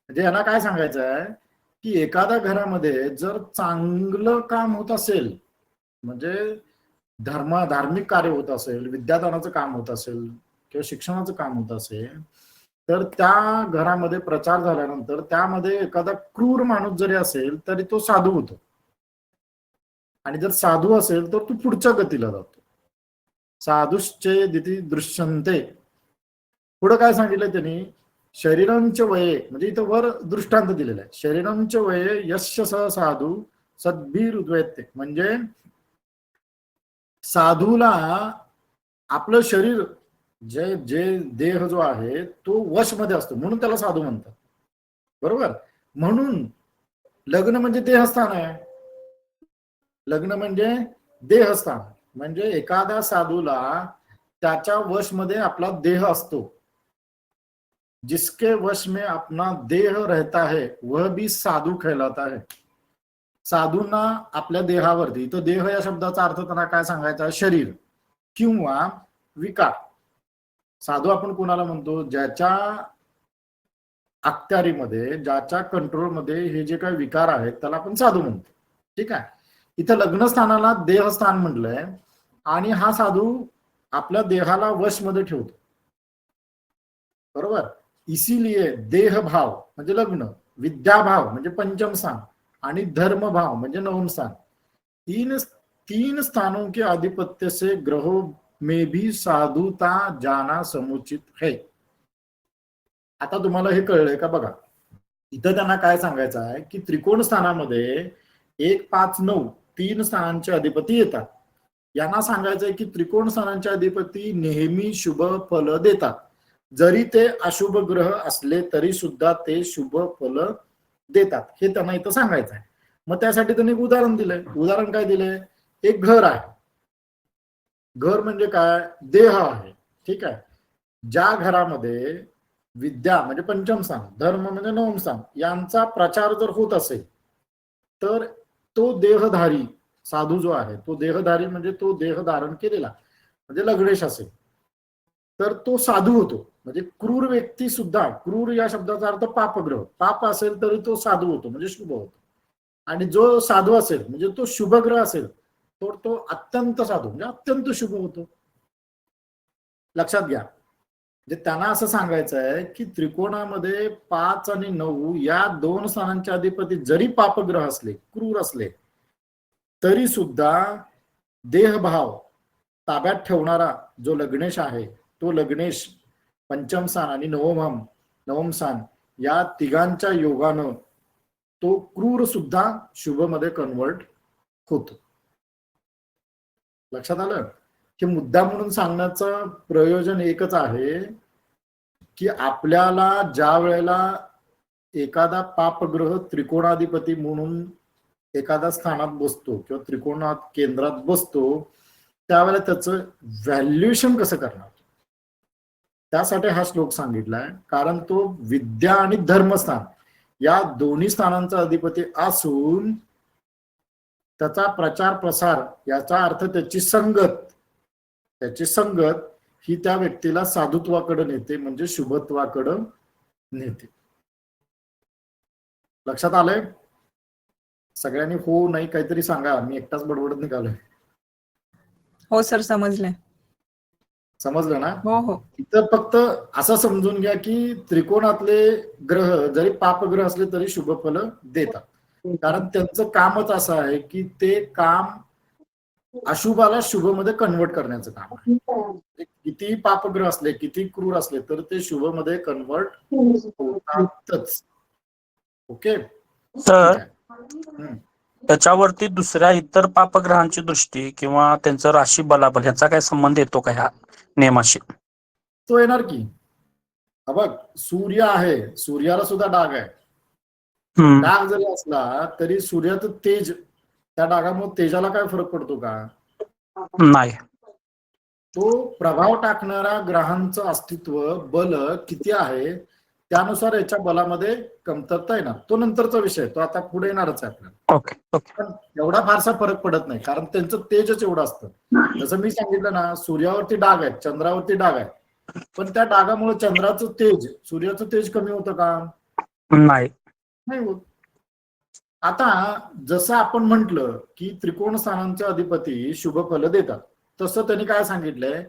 म्हणजे यांना काय सांगायचं आहे की एखाद्या घरामध्ये जर चांगलं काम होत असेल, म्हणजे धार्मिक कार्य होत असेल, विद्यादानाचं काम होत असेल किंवा शिक्षणाचं काम होत असेल, तर त्या घरामध्ये प्रचार झाल्यानंतर त्यामध्ये एखादा क्रूर माणूस जरी असेल तरी तो साधू होतो. आणि जर साधू असेल तर तो पुढच्या गतीला जातो. साधुश्चेदिति दृश्यन्ते. पुढे काय सांगितलं त्यांनी? शरीरंच वये, म्हणजे इथं वर दृष्टांत दिलेला आहे. शरीरंच वये यस्य स साधू सद्भिरुद्वेत्ते, म्हणजे साधूला आपलं शरीर जे जे देह जो आहे तो वशमध्ये असतो, म्हणून त्याला साधू म्हणतात, बरोबर. म्हणून लग्न म्हणजे देहस्थान आहे. लग्न म्हणजे देहस्थान, म्हणजे एखाद्या साधूला त्याच्या वशमध्ये आपला देह असतो. जिसके वश में अपना देह रहता है वह भी साधू कहलाता है. साधूंना आपल्या देहावरती, तो देह या शब्दाचा अर्थ त्यांना काय सांगायचा? शरीर किंवा विकार. साधू आपण कोणाला म्हणतो? ज्याच्या अखत्यारीमध्ये, ज्याच्या कंट्रोलमध्ये हे जे काही विकार आहेत त्याला आपण साधू म्हणतो. ठीक आहे. इथं लग्नस्थानाला देहस्थान म्हटलंय आणि हा साधू आपल्या देहाला वशमध्ये ठेवतो, बरोबर. इसीलिए देह भाव म्हणजे लग्न, विद्याभाव म्हणजे पंचम स्थान आणि धर्म भाव म्हणजे नवम स्थान, तीन स्थानों के आधिपत्य से ग्रहों में भी साधुता जाना समुचित है. आता तुम्हाला हे कळलंय का? बघा, इथं त्यांना काय सांगायचं आहे की त्रिकोण स्थानामध्ये 1, 5, 9 3 स्थानांचे अधिपती येतात. यांना सांगायचंय की त्रिकोण स्थानांचे अधिपती नेहमी शुभ फल देतात. जरी ते अशुभ ग्रह असले तरी सुद्धा ते शुभ फल देतात, हे त्यांना इथं सांगायचं आहे. मग त्यासाठी त्यांनी एक उदाहरण दिलंय. उदाहरण काय दिलंय? एक घर आहे. घर म्हणजे काय? देह आहे. ठीक आहे. ज्या घरामध्ये विद्या म्हणजे पंचम स्थान, धर्म म्हणजे नवम स्थान यांचा प्रचार जर होत असेल तर तो देहधारी साधू जो आहे, तो देहधारी म्हणजे तो देह धारण केलेला, म्हणजे लग्नेश असेल तर तो साधू होतो. म्हणजे क्रूर व्यक्ती सुद्धा, क्रूर या शब्दाचा अर्थ पापग्रह, पाप असेल तरी तो साधू होतो, म्हणजे शुभ होतो. आणि जो साधू असेल म्हणजे तो शुभग्रह असेल तर तो अत्यंत साधू म्हणजे अत्यंत शुभ होतो. लक्षात घ्या. म्हणजे त्यांना असं सांगायचं आहे की त्रिकोणामध्ये 5 आणि 9 या 2 स्थानांचे अधिपती जरी पापग्रह असले, क्रूर असले, तरी सुद्धा देहभाव ताब्यात ठेवणारा जो लग्नेश आहे, तो लग्नेश पंचम स्थान आणि नवम स्थान या तिघांच्या योगानं तो क्रूर सुद्धा शुभ मध्ये कन्वर्ट होतो. लक्षात आलं? की मुद्दा म्हणून सांगण्याचं प्रयोजन एकच आहे की आपल्याला ज्या वेळेला एखादा पापग्रह त्रिकोणाधिपती म्हणून एखाद्या स्थानात बसतो किंवा त्रिकोणात केंद्रात बसतो, त्यावेळेला त्याचं व्हॅल्युएशन कसं करणार, त्यासाठी हा श्लोक सांगितलाय. कारण तो विद्या आणि धर्मस्थान या दोन्ही स्थानांचा अधिपती असून त्याचा प्रचार प्रसार, याचा अर्थ त्याची संगत ही त्या व्यक्तीला साधुत्वाकडे नेते, म्हणजे शुभत्वाकडे नेते. लक्षात आलंय? सगळ्यांनी हो नाही काहीतरी सांगा, मी एकटाच बडबडत निघालोय. हो सर, समजलंय. समजलं ना? हो हो. इथं फक्त असं समजून घ्या की त्रिकोणातले ग्रह जरी पापग्रह असले तरी शुभ फल देतात, कारण त्यांचं कामच असं आहे की ते काम अशुभाला शुभ मध्ये कन्वर्ट करण्याचं काम आहे. किती पापग्रह असले, किती क्रूर असले तर ते शुभ मध्ये कन्वर्ट होतातच. ओके. तर त्याच्यावरती दुसऱ्या इतर पापग्रहांची दृष्टी किंवा त्यांचं राशी बलाबल ह्याचा काय संबंध येतो का ह्या नियमाशी? तो येणार की. बघ, सूर्य आहे, सूर्याला सुद्धा डाग आहे. डाग जरी असला तरी सूर्याचं तेज, त्या डागामुळे तेजाला काय फरक पडतो का? नाही. तो प्रभाव टाकणारा ग्रहांचं अस्तित्व, बल किती आहे त्यानुसार याच्या बलामध्ये कमतरता येणार. तो नंतरचा विषय, तो आता पुढे येणारच आहे आपल्याला. ओके. पण एवढा फारसा फरक पडत नाही, कारण त्यांचं तेजच एवढं असतं. जसं मी सांगितलं ना, सूर्यावरती डाग आहेत, चंद्रावरती डाग आहेत, पण त्या डागामुळे चंद्राचं तेज, सूर्याचं तेज कमी होतं का? नाही होत. आता जसं आपण म्हंटल की त्रिकोण स्थानांचे अधिपती शुभ फल देतात, तसं त्यांनी काय सांगितलंय,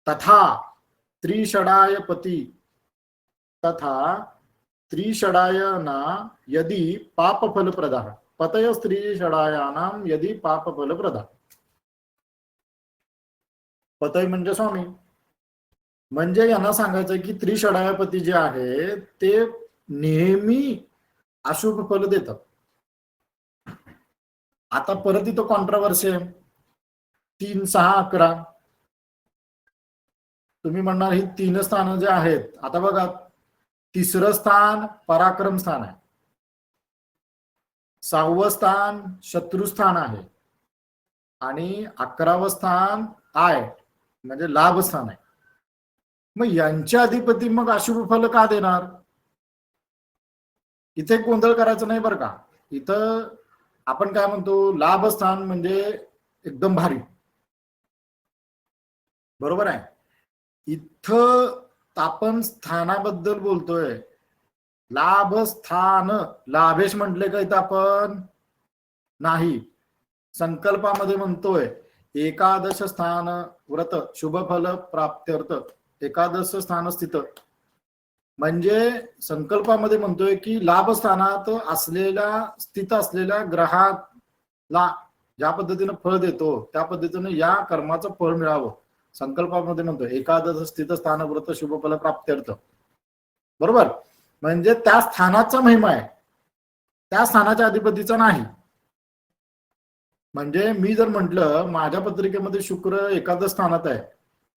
तथा त्रिषडायना यदि पाप फल प्रदा पतय त्रिषडायानाम यदि पाप फल प्रदा. पतय म्हणजे स्वामी, म्हणजे यांना सांगायचं की त्रिषडायपती जे आहे ते नेहमी अशुभ फल देतात. आता परत इथं कॉन्ट्रावर्सी आहे, 3, 6, 11. तुम्ही म्हणणार ही 3 स्थान जे आहेत, आता बघा, तिसरं स्थान पराक्रम स्थान आहे, 6वं स्थान शत्रुस्थान आहे आणि 11वं स्थान आय म्हणजे लाभ स्थान आहे. मग यांच्या अधिपती मग अशुभ फल का देणार? इथे गोंधळ करायचं नाही बरं का. इथं आपण काय म्हणतो, लाभस्थान म्हणजे एकदम भारी, बरोबर आहे. इथं आपण स्थानाबद्दल बोलतोय. लाभस्थान, लाभेश म्हटले का इथं आपण? नाही. संकल्पामध्ये म्हणतोय एकादश स्थान व्रत शुभ फल प्राप्त्यर्थ, एकादश स्थान स्थित, म्हणजे संकल्पामध्ये म्हणतोय की लाभस्थानात स्थित असलेल्या ग्रहाला ज्या पद्धतीनं फळ देतो त्या पद्धतीनं या कर्माचं फळ मिळावं. संकल्पामध्ये म्हणतोय एकादश स्थित स्थान व्रत शुभ फल प्राप्त्यर्थ, बरोबर. म्हणजे त्या स्थानाचा महिमा आहे, त्या स्थानाच्या अधिपतीचा नाही. म्हणजे मी जर म्हटलं माझ्या पत्रिकेमध्ये शुक्र एकादश स्थानात आहे,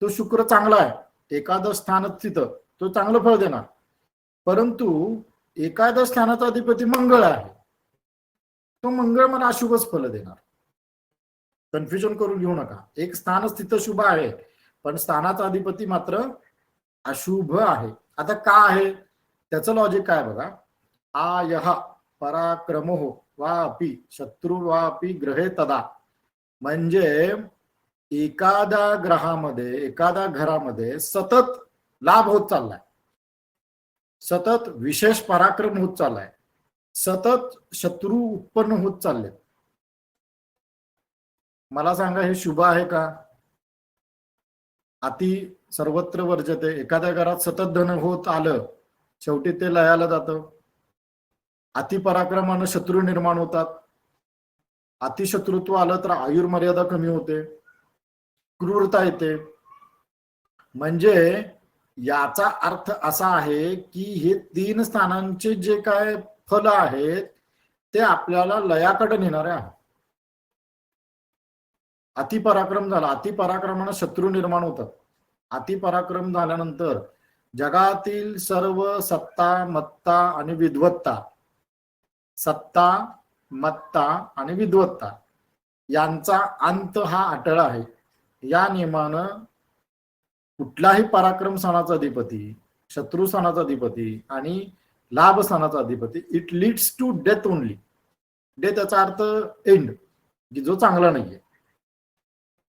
तो शुक्र चांगला आहे, एकादश स्थानात स्थित, तो चांगलं फळ देणार. परंतु एकादश स्थानाचा अधिपती मंगळ आहे, तो मंगळ मला अशुभच फल देणार. कन्फ्युजन करून घेऊ नका. एक स्थान स्थित शुभ आहे पण स्थानाचा अधिपती मात्र अशुभ आहे. आता का आहे त्याचं लॉजिक काय बघा. आयः पराक्रमो वापि शत्रु वापि ग्रहे तदा, म्हणजे एखाद्या ग्रहामध्ये, एखाद्या घरामध्ये सतत लाभ होत चाललाय, सतत विशेष पराक्रम होत चाललाय, सतत शत्रू उत्पन्न होत चालले. मला सांगा हे शुभ आहे का? अति सर्वत्र वर्जते. एखाद्या घरात सतत धन होत आलं, शेवटी ते लयाला जातं. अति पराक्रमानं शत्रू निर्माण होतात. अतिशत्रुत्व आलं तर आयुर्मर्यादा कमी होते, क्रूरता येते. म्हणजे याचा अर्थ असा आहे की हे 3 स्थानांचे जे काय फल आहेत ते आपल्याला लयाकडे नेणारे आहेत. अतिपराक्रम झाला, अतिपराक्रमाने शत्रू निर्माण होतात. अतिपराक्रम झाल्यानंतर जगातील सर्व सत्ता, मत्ता आणि विद्वत्ता, सत्ता, मत्ता आणि विद्वत्ता यांचा अंत हा अटळ आहे. या नियमानं कुठलाही पराक्रम स्थानाचा अधिपती, शत्रू स्थानाचा अधिपती आणि लाभ स्थानाचा अधिपती, it leads to death only. Death याचा अर्थ एंड, की जो चांगला नाहीये.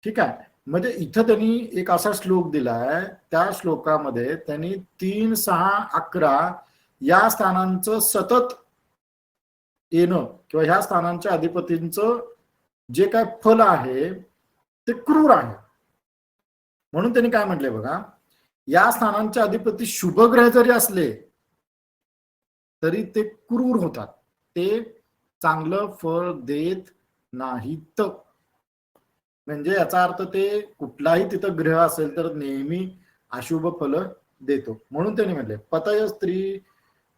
ठीक आहे. म्हणजे इथं त्यांनी एक असा श्लोक दिलाय, त्या श्लोकामध्ये त्यांनी 3, 6, 11 या स्थानांचं सतत येणं किंवा ह्या स्थानांच्या अधिपतींचं जे काय फल आहे ते क्रूर आहे. म्हणून त्यांनी काय म्हटलंय बघा, या स्थानांचे अधिपती शुभ ग्रह जरी असले तरी ते क्रूर होतात, ते चांगलं फळ देत नाहीत. म्हणजे याचा अर्थ ते कुठलाही तिथं ग्रह असेल तर नेहमी अशुभ फल देतो. म्हणून त्यांनी म्हटले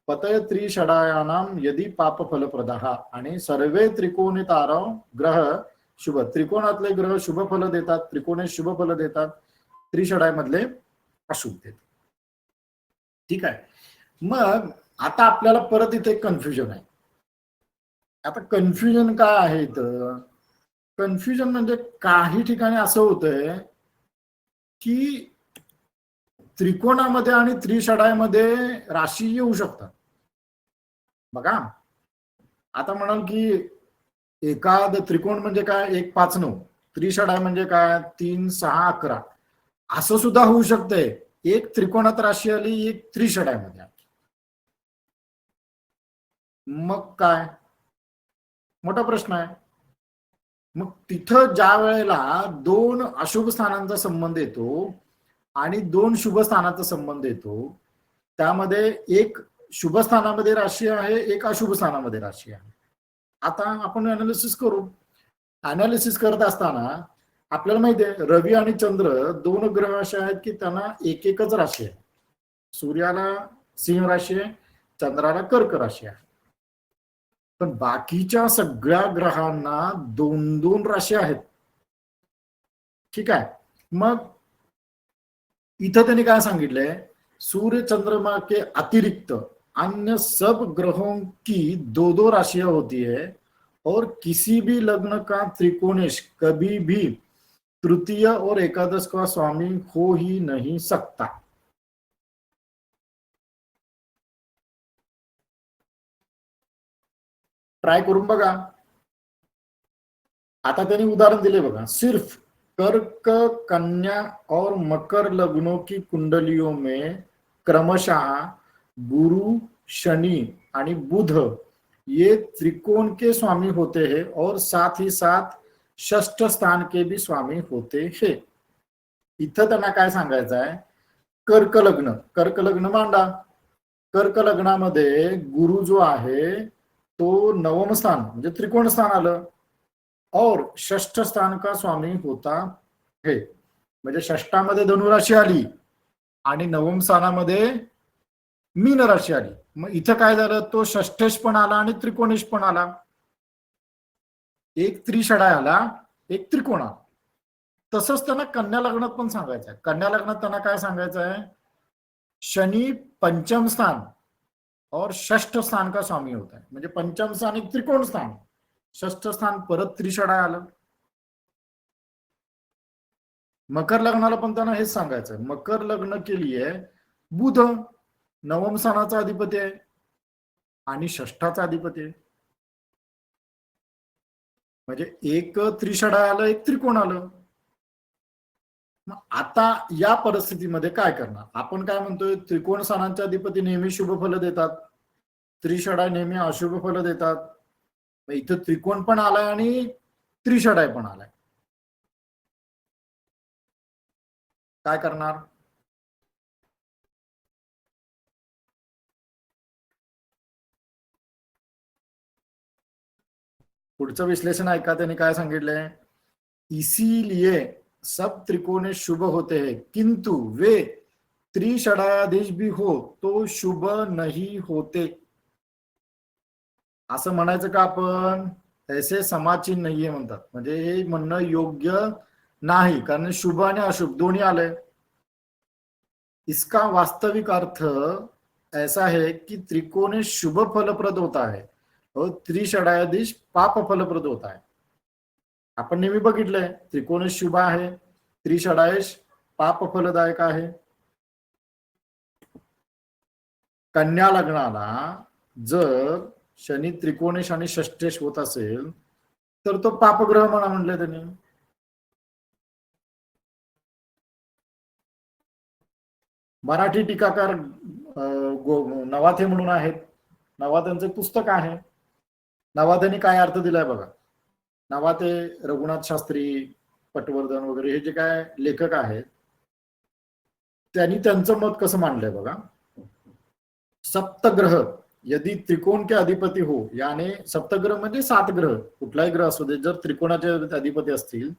पतय त्रिषडायानाम यदि पाप फलप्रदाः आणि सर्वे त्रिकोणी तारा ग्रह शुभ. त्रिकोणातले ग्रह शुभ फल देतात, त्रिकोणी शुभ फल देतात, त्रिषडायमधले अशुभ देतात. ठीक आहे. मग आता आपल्याला परत इथे कन्फ्युजन आहे. आता कन्फ्युजन काय आहे इथं? कन्फ्युजन म्हणजे काही ठिकाणी असं होतंय की त्रिकोणामध्ये आणि त्रिषडायमध्ये राशी येऊ शकतात. बघा, आता म्हणाल की एखाद त्रिकोण म्हणजे काय 1, 5, 9, त्रिषडाय म्हणजे काय 3, 6, 11 असं सुद्धा होऊ शकतंय. एक त्रिकोणात राशी आली, एक त्रिषडायमध्ये आली. मग काय मोठा प्रश्न आहे. मग तिथं ज्या वेळेला 2 अशुभ स्थानांचा संबंध येतो आणि 2 शुभ स्थानाचा संबंध येतो, त्यामध्ये एक शुभ स्थानामध्ये राशी आहे, एक अशुभ स्थानामध्ये राशी आहे. आता आपण अनालिसिस करू. अनालिसिस करत असताना आपल्याला माहिती आहे रवी आणि चंद्र 2 ग्रह असे आहेत की त्यांना एक एकच राशी आहे. सूर्याला सिंह राशी आहे, चंद्राला कर्क राशी आहे. पण बाकीच्या सगळ्या ग्रहांना 2-2 राशी आहेत. ठीक आहे. मग इथं त्यांनी काय सांगितलंय, सूर्य चंद्रमा के अतिरिक्त अन्य सब ग्रहों की 2-2 राशियां होती है और किसी भी लग्न का त्रिकोणेश कभी भी तृतीय और एकादश का स्वामी हो ही नहीं सकता. ट्राय करून बघा. आता त्यांनी उदाहरण दिले बघा, सिर्फ कर्क, कन्या और मकर लग्नों की कुंडलियों में क्रमशः गुरु, शनि आणि बुध ये त्रिकोण के स्वामी होते हैं और साथ ही साथ षष्ठ स्थान के भी स्वामी होते हैं. इथं त्यांना काय सांगायचं आहे, कर्क लग्न मांडा. कर्क लग्नामध्ये गुरु जो आहे तो 9व स्थान म्हणजे त्रिकोण स्थान आलं और षष्ठ स्थान का स्वामी होता है. म्हणजे षष्ठामध्ये धनुराशी आली आणि 9व स्थानामध्ये मीन राशी आली. मग इथं काय झालं, तो षष्ठेश पण आला आणि त्रिकोणेश पण आला. एक त्रिषडाय आला, एक त्रिकोण आला. तसंच त्यांना कन्या लग्नात पण सांगायचं आहे. कन्या लग्नात त्यांना काय सांगायचं आहे, शनि पंचम स्थान और षष्ठ स्थान का स्वामी होता है. म्हणजे पंचम स्थान एक त्रिकोण स्थान, षष्ठ स्थान परत त्रिषडाय आलं. मकर लग्नाला पण त्यांना हेच सांगायचं, मकर लग्न के लिए बुध 9व स्थानाचा अधिपती आहे आणि षष्ठाचा अधिपती आहे. म्हणजे एक त्रिषडाय आलं, एक त्रिकोण आलं. मग आता या परिस्थितीमध्ये काय करणार? आपण काय म्हणतोय, त्रिकोण स्थानांचे अधिपती नेहमी शुभ फल देतात, त्रिषडाय नेहमी अशुभ फल देतात. इथं त्रिकोण पण आलाय आणि त्रिषडाय पण आलाय. काय करणार? पुढचं विश्लेषण ऐका, त्यांनी काय सांगितलंय, इसीलिए सब त्रिकोणे शुभ होते हैं किंतु वे त्रिषडाधीश भी हो तो शुभ नहीं होते. असं म्हणायचं का आपण, ऐसे समाचिन नाहीये म्हणतात, म्हणजे हे म्हणणं योग्य नाही, कारण शुभ आणि अशुभ दोन्ही आले. इसका वास्तविक अर्थ ऐसा है कि त्रिकोण शुभ फलप्रद होता है और त्रिषडाधीश पाप फलप्रद होता है. आपण नेहमी बघितलंय त्रिकोण शुभ आहे, त्रिषडाधीश पाप फलदायक आहे. कन्या लग्नाला जर शनी त्रिकोणेश आणि षष्ठेश होत असेल तर तो पापग्रह म्हणा म्हटलंय त्यांनी. मराठी टीकाकार नवाथे म्हणून आहेत, नवाथ्यांचे पुस्तक आहे. नवाथ्यांनी काय अर्थ दिलाय बघा. नवाथे, रघुनाथ शास्त्री, पटवर्धन वगैरे हे जे काय लेखक आहेत त्यांनी त्यांचं मत कसं मांडलंय बघा. सप्तग्रह यदि त्रिकोण के अधिपती हो, याने सप्तग्रह म्हणजे 7 ग्रह, कुठलाही ग्रह असू दे, जर त्रिकोणाचे अधिपती असतील,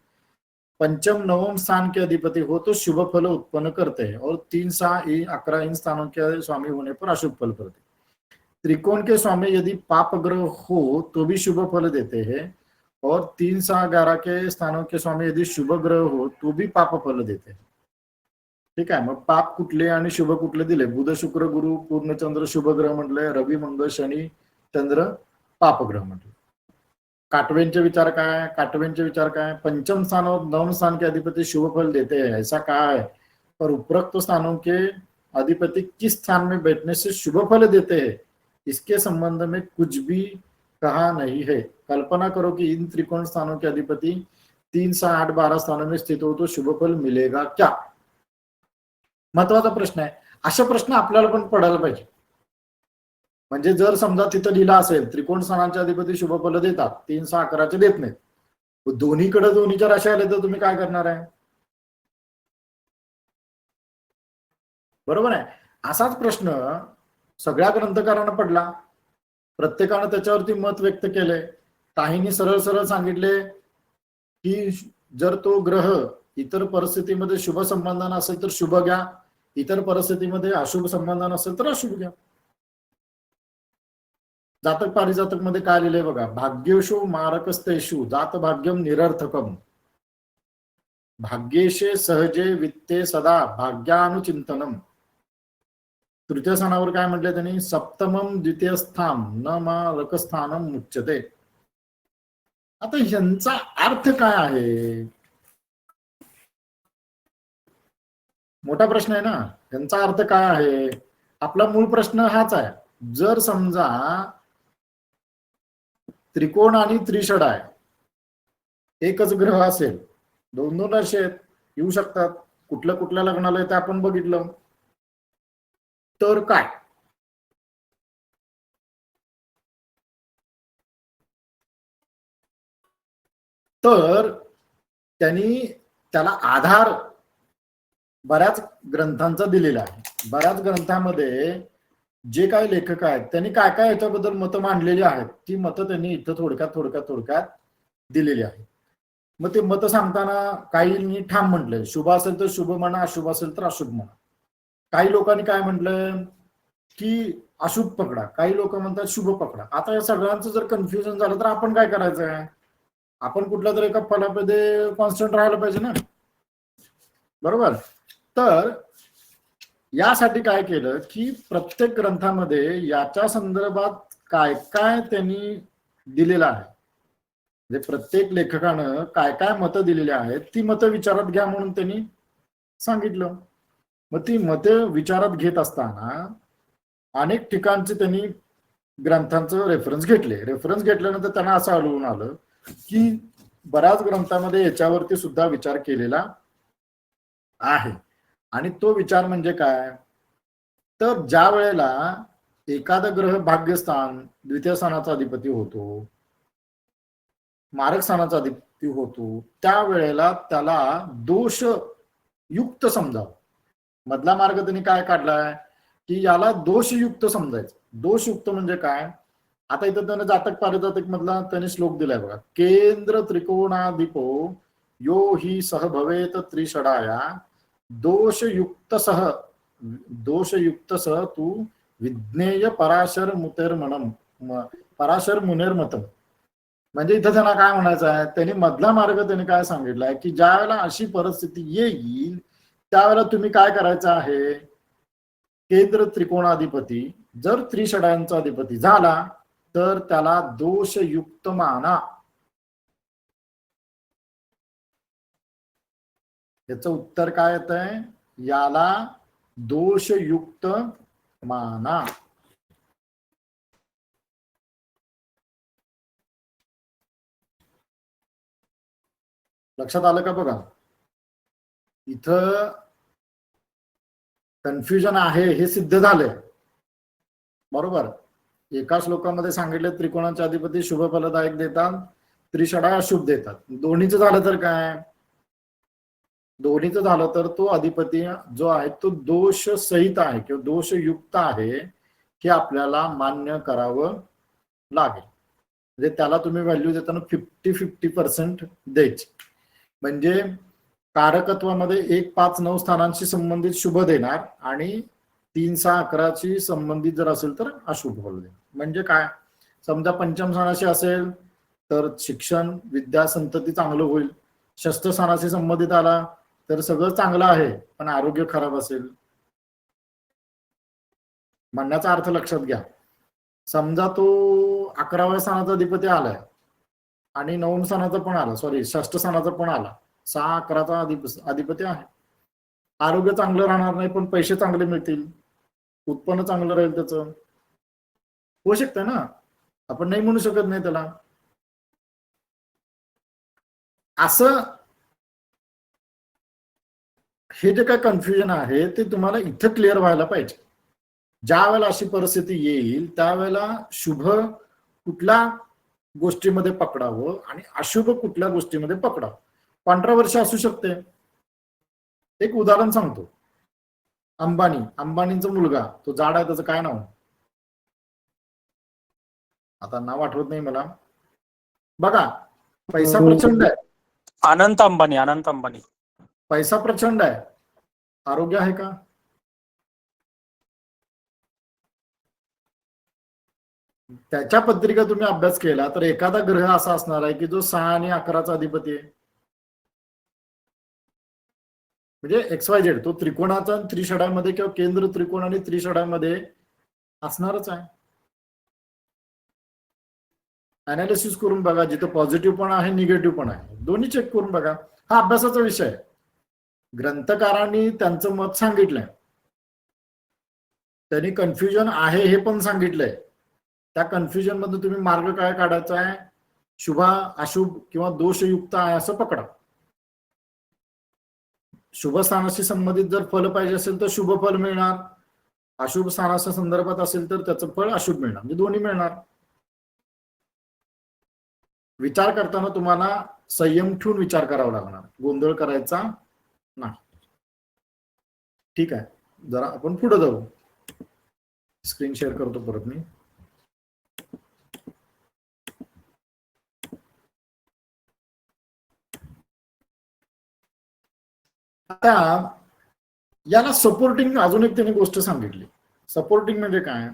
पंचम नवम स्थान के अधिपति हो तो शुभ फल उत्पन्न करते हैं और 3, 6, 11 इन स्थानों के स्वामी होने पर अशुभ फल करते. त्रिकोण के स्वामी यदि पाप ग्रह हो तो भी शुभ फल देते हैं और 3, 6, 11 के स्थानों के स्वामी यदि शुभ ग्रह हो तो भी पाप फल देते हैं. ठीक आहे. मग पाप कुठले आणि शुभ कुठले दिले. बुध शुक्र गुरु पूर्णचंद्र शुभ ग्रह म्हटले, रवी मंगळ शनी चंद्र पापग्रह म्हटले. काटवेंचे विचार काय, काटवेंचे विचार काय, पंचम स्थान और नवम स्थान के अधिपति शुभ फल देते हैं, ऐसा कहा है, पर उपरोक्त स्थानों के अधिपति किस स्थान में बैठने से शुभ फल देते हैं इसके संबंध में कुछ भी कहा नहीं है. कल्पना करो कि इन त्रिकोण स्थानों के अधिपति 3, 6, 8, 12 स्थानों में स्थित हो तो शुभ फल मिलेगा क्या. महत्वाचा प्रश्न आहे. अशा प्रश्न आपल्याला पण पडायला पाहिजे. म्हणजे जर समजा तिथं लिहिलं असेल त्रिकोण स्थानांचे अधिपती शुभ फल देतात, 3, 6, 11 देत नाहीत, दोन्हीकडे दोन्हीच्या राशी आले तर तुम्ही काय करणार आहे. बरोबर आहे. असाच प्रश्न सगळ्या ग्रंथकारांना पडला, प्रत्येकानं त्याच्यावरती मत व्यक्त केले. काहींनी सरळ सरळ सांगितले की जर तो ग्रह इतर परिस्थितीमध्ये शुभ संबंधान असेल तर शुभ घ्या, इतर परिस्थितीमध्ये अशुभ संबंधान असेल तर अशुभ घ्या. जातक पारिजातक मध्ये काय लिहिलंय बघा. भाग्येषु मारकस्तेषु जात भाग्यम निरर्थकम, भाग्येशे सहजे वित्ते सदा भाग्यानुचिंतनम. तृतीय स्थानावर काय म्हटलंय त्यांनी, सप्तमम द्वितीय स्थान न मारकस्थानम मुच्यते. आता ह्यांचा अर्थ काय आहे, मोठा प्रश्न आहे ना. ह्यांचा अर्थ काय आहे. आपला मूळ प्रश्न हाच आहे. जर समजा त्रिकोण आणि त्रिषड आहे, एकच ग्रह असेल, 2 राशी आहेत, येऊ शकतात, कुठल्या कुठल्या लग्नाला ते आपण बघितलं, तर काय. तर त्यांनी त्याला आधार बऱ्याच ग्रंथांचा दिलेला आहे. बऱ्याच ग्रंथामध्ये जे काही लेखक आहेत त्यांनी काय काय याच्याबद्दल मतं मांडलेली आहेत, ती मतं त्यांनी इथं थोडक्यात दिलेली आहेत. मग ते मतं सांगताना काहींनी ठाम म्हटलंय, शुभ असेल तर शुभ म्हणा, अशुभ असेल तर अशुभ म्हणा. काही लोकांनी काय म्हटलंय की अशुभ पकडा, काही लोक म्हणतात शुभ पकडा. आता या सगळ्यांचं जर कन्फ्युजन झालं तर आपण काय करायचं आहे, आपण कुठल्या तरी एका फलामध्ये कॉन्स्टंट राहायला पाहिजे ना. बरोबर. तर यासाठी काय केलं की प्रत्येक ग्रंथामध्ये याच्या संदर्भात काय काय त्यांनी दिलेलं आहे, म्हणजे प्रत्येक लेखकानं काय काय मतं दिलेली आहेत ती मतं विचारात घ्या म्हणून त्यांनी सांगितलं. मग ती मतं विचारात घेत असताना अनेक ठिकाणचे त्यांनी ग्रंथांचं रेफरन्स घेतले. रेफरन्स घेतल्यानंतर त्यांना असं आढळून आलं की बऱ्याच ग्रंथामध्ये याच्यावरती सुद्धा विचार केलेला आहे. आणि तो विचार म्हणजे काय, तर ज्या वेळेला एखादा ग्रह भाग्यस्थान द्वितीय स्थानाचा अधिपती होतो, मारक स्थानाचा अधिपती होतो, त्यावेळेला त्याला दोष युक्त समजावं. मधला मार्ग त्यांनी काय काढलाय की याला दोषयुक्त समजायचं. दोषयुक्त म्हणजे काय, आता इथं त्याने जातक पारिजातक मधला त्याने श्लोक दिलाय बघा. केंद्र त्रिकोणाधिपो यो हि सह भवेत त्रिषडाया दोषयुक्त सह तू विज्ञेय पराशर मुतेर्मनम पराशर मुनेर्मतम. म्हणजे इथं त्यांना काय म्हणायचं आहे, त्यांनी मधला मार्ग त्यांनी काय सांगितलाय की ज्या वेळेला अशी परिस्थिती येईल त्यावेळेला तुम्ही काय करायचं आहे, केंद्र त्रिकोणाधिपती जर त्रिषडांचा अधिपती झाला तर त्याला दोषयुक्त माना. याचं उत्तर काय येत आहे, याला दोषयुक्त माना. लक्षात आलं का बघा. इथं कन्फ्युजन आहे हे सिद्ध झालंय बरोबर. एका श्लोकामध्ये सांगितले त्रिकोणाचे अधिपती शुभ फलदायक देतात, त्रिषडा अशुभ देतात. दोन्हीचं झालं तर काय, दोन्हीचं झालं तर तो अधिपती जो आहे तो दोष सहित आहे किंवा दोषयुक्त आहे हे आपल्याला मान्य करावं लागेल. म्हणजे त्याला तुम्ही व्हॅल्यू देताना 50-50% द्यायची. म्हणजे कारकत्वामध्ये 1, 5, 9 स्थानांशी संबंधित शुभ देणार आणि 3, 6, 11ची संबंधित जर असेल तर अशुभ फल देणार. म्हणजे काय, समजा पंचम स्थानाशी असेल तर शिक्षण विद्या संतती चांगलं होईल. षष्ठ स्थानाशी संबंधित आला तर सगळं चांगलं आहे पण आरोग्य खराब असेल. म्हणण्याचा अर्थ लक्षात घ्या. समजा तो 11व्या स्थानाचा अधिपती आलाय आणि 9 स्थानाचा पण आला, षष्ठ स्थानाचा पण आला, 6, 11चा अधिपती आहे. आरोग्य चांगलं राहणार नाही पण पैसे चांगले मिळतील, उत्पन्न चांगलं राहील, त्याचं होऊ शकतं ना. आपण नाही म्हणू शकत नाही त्याला. असं हे जे काय कन्फ्युजन आहे ते तुम्हाला इथं क्लिअर व्हायला पाहिजे. ज्या वेळेला अशी परिस्थिती येईल त्यावेळेला शुभ कुठल्या गोष्टीमध्ये पकडावं आणि अशुभ कुठल्या गोष्टीमध्ये पकडावं. कॉन्ट्रावर्सी असू शकते. एक उदाहरण सांगतो. अंबानींचा मुलगा, तो जाड आहे, त्याचं काय नाव, आता नाव आठवत नाही मला. बघा, पैसा प्रचंड आहे, अनंत अंबानी. पैसा प्रचंड आहे, आरोग्य आहे का? त्याच्या पत्रिका तुम्ही अभ्यास केला तर एखादा ग्रह असा असणार आहे की जो 6 आणि 11चा अधिपती आहे. म्हणजे XYZ तो त्रिकोणाचा त्रिषडामध्ये किंवा केंद्र त्रिकोण आणि त्रिषडामध्ये असणारच आहे. अनालिसिस करून बघा, जिथं पॉझिटिव्ह पण आहे निगेटिव्ह पण आहे, दोन्ही चेक करून बघा. हा अभ्यासाचा विषय आहे. ग्रंथकारांनी त्यांचं मत सांगितलंय, त्यांनी कन्फ्युजन आहे हे पण सांगितलंय. त्या कन्फ्युजन मध्ये तुम्ही मार्ग काय काढायचा आहे, शुभ अशुभ किंवा दोषयुक्त आहे असं पकडा. शुभ स्थानाशी संबंधित जर फल पाहिजे असेल तर शुभ फल मिळणार, अशुभ स्थानाच्या संदर्भात असेल तर त्याचं फळ अशुभ मिळणार, म्हणजे दोन्ही मिळणार. विचार करताना तुम्हाला संयम ठेवून विचार करावा लागणार, गोंधळ करायचा नाही. ठीक आहे, जरा आपण पुढे जाऊ. स्क्रीन शेअर करतो परत मी. आता याला सपोर्टिंग अजून एक त्यांनी गोष्ट सांगितली. सपोर्टिंग म्हणजे काय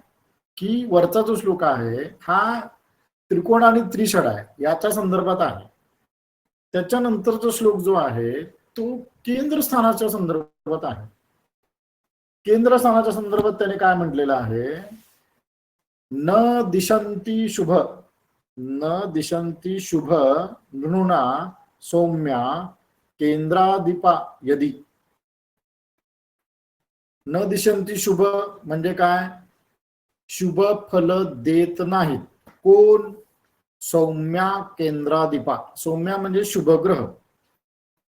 की वरचा जो श्लोक आहे हा त्रिकोण आणि त्रिषड आहे याच्या संदर्भात आहे. त्याच्यानंतरचा श्लोक जो आहे तो केंद्र स्थानाच्या संदर्भात आहे. केंद्र स्थानाच्या संदर्भात त्याने काय म्हटलेलं आहे, न दिशंती शुभ नृणा सौम्या केंद्राधिपा यदी. न दिशंती शुभ म्हणजे काय, शुभ फल देत नाहीत. कोण, सौम्या केंद्राधिपा. सौम्या म्हणजे शुभ ग्रह.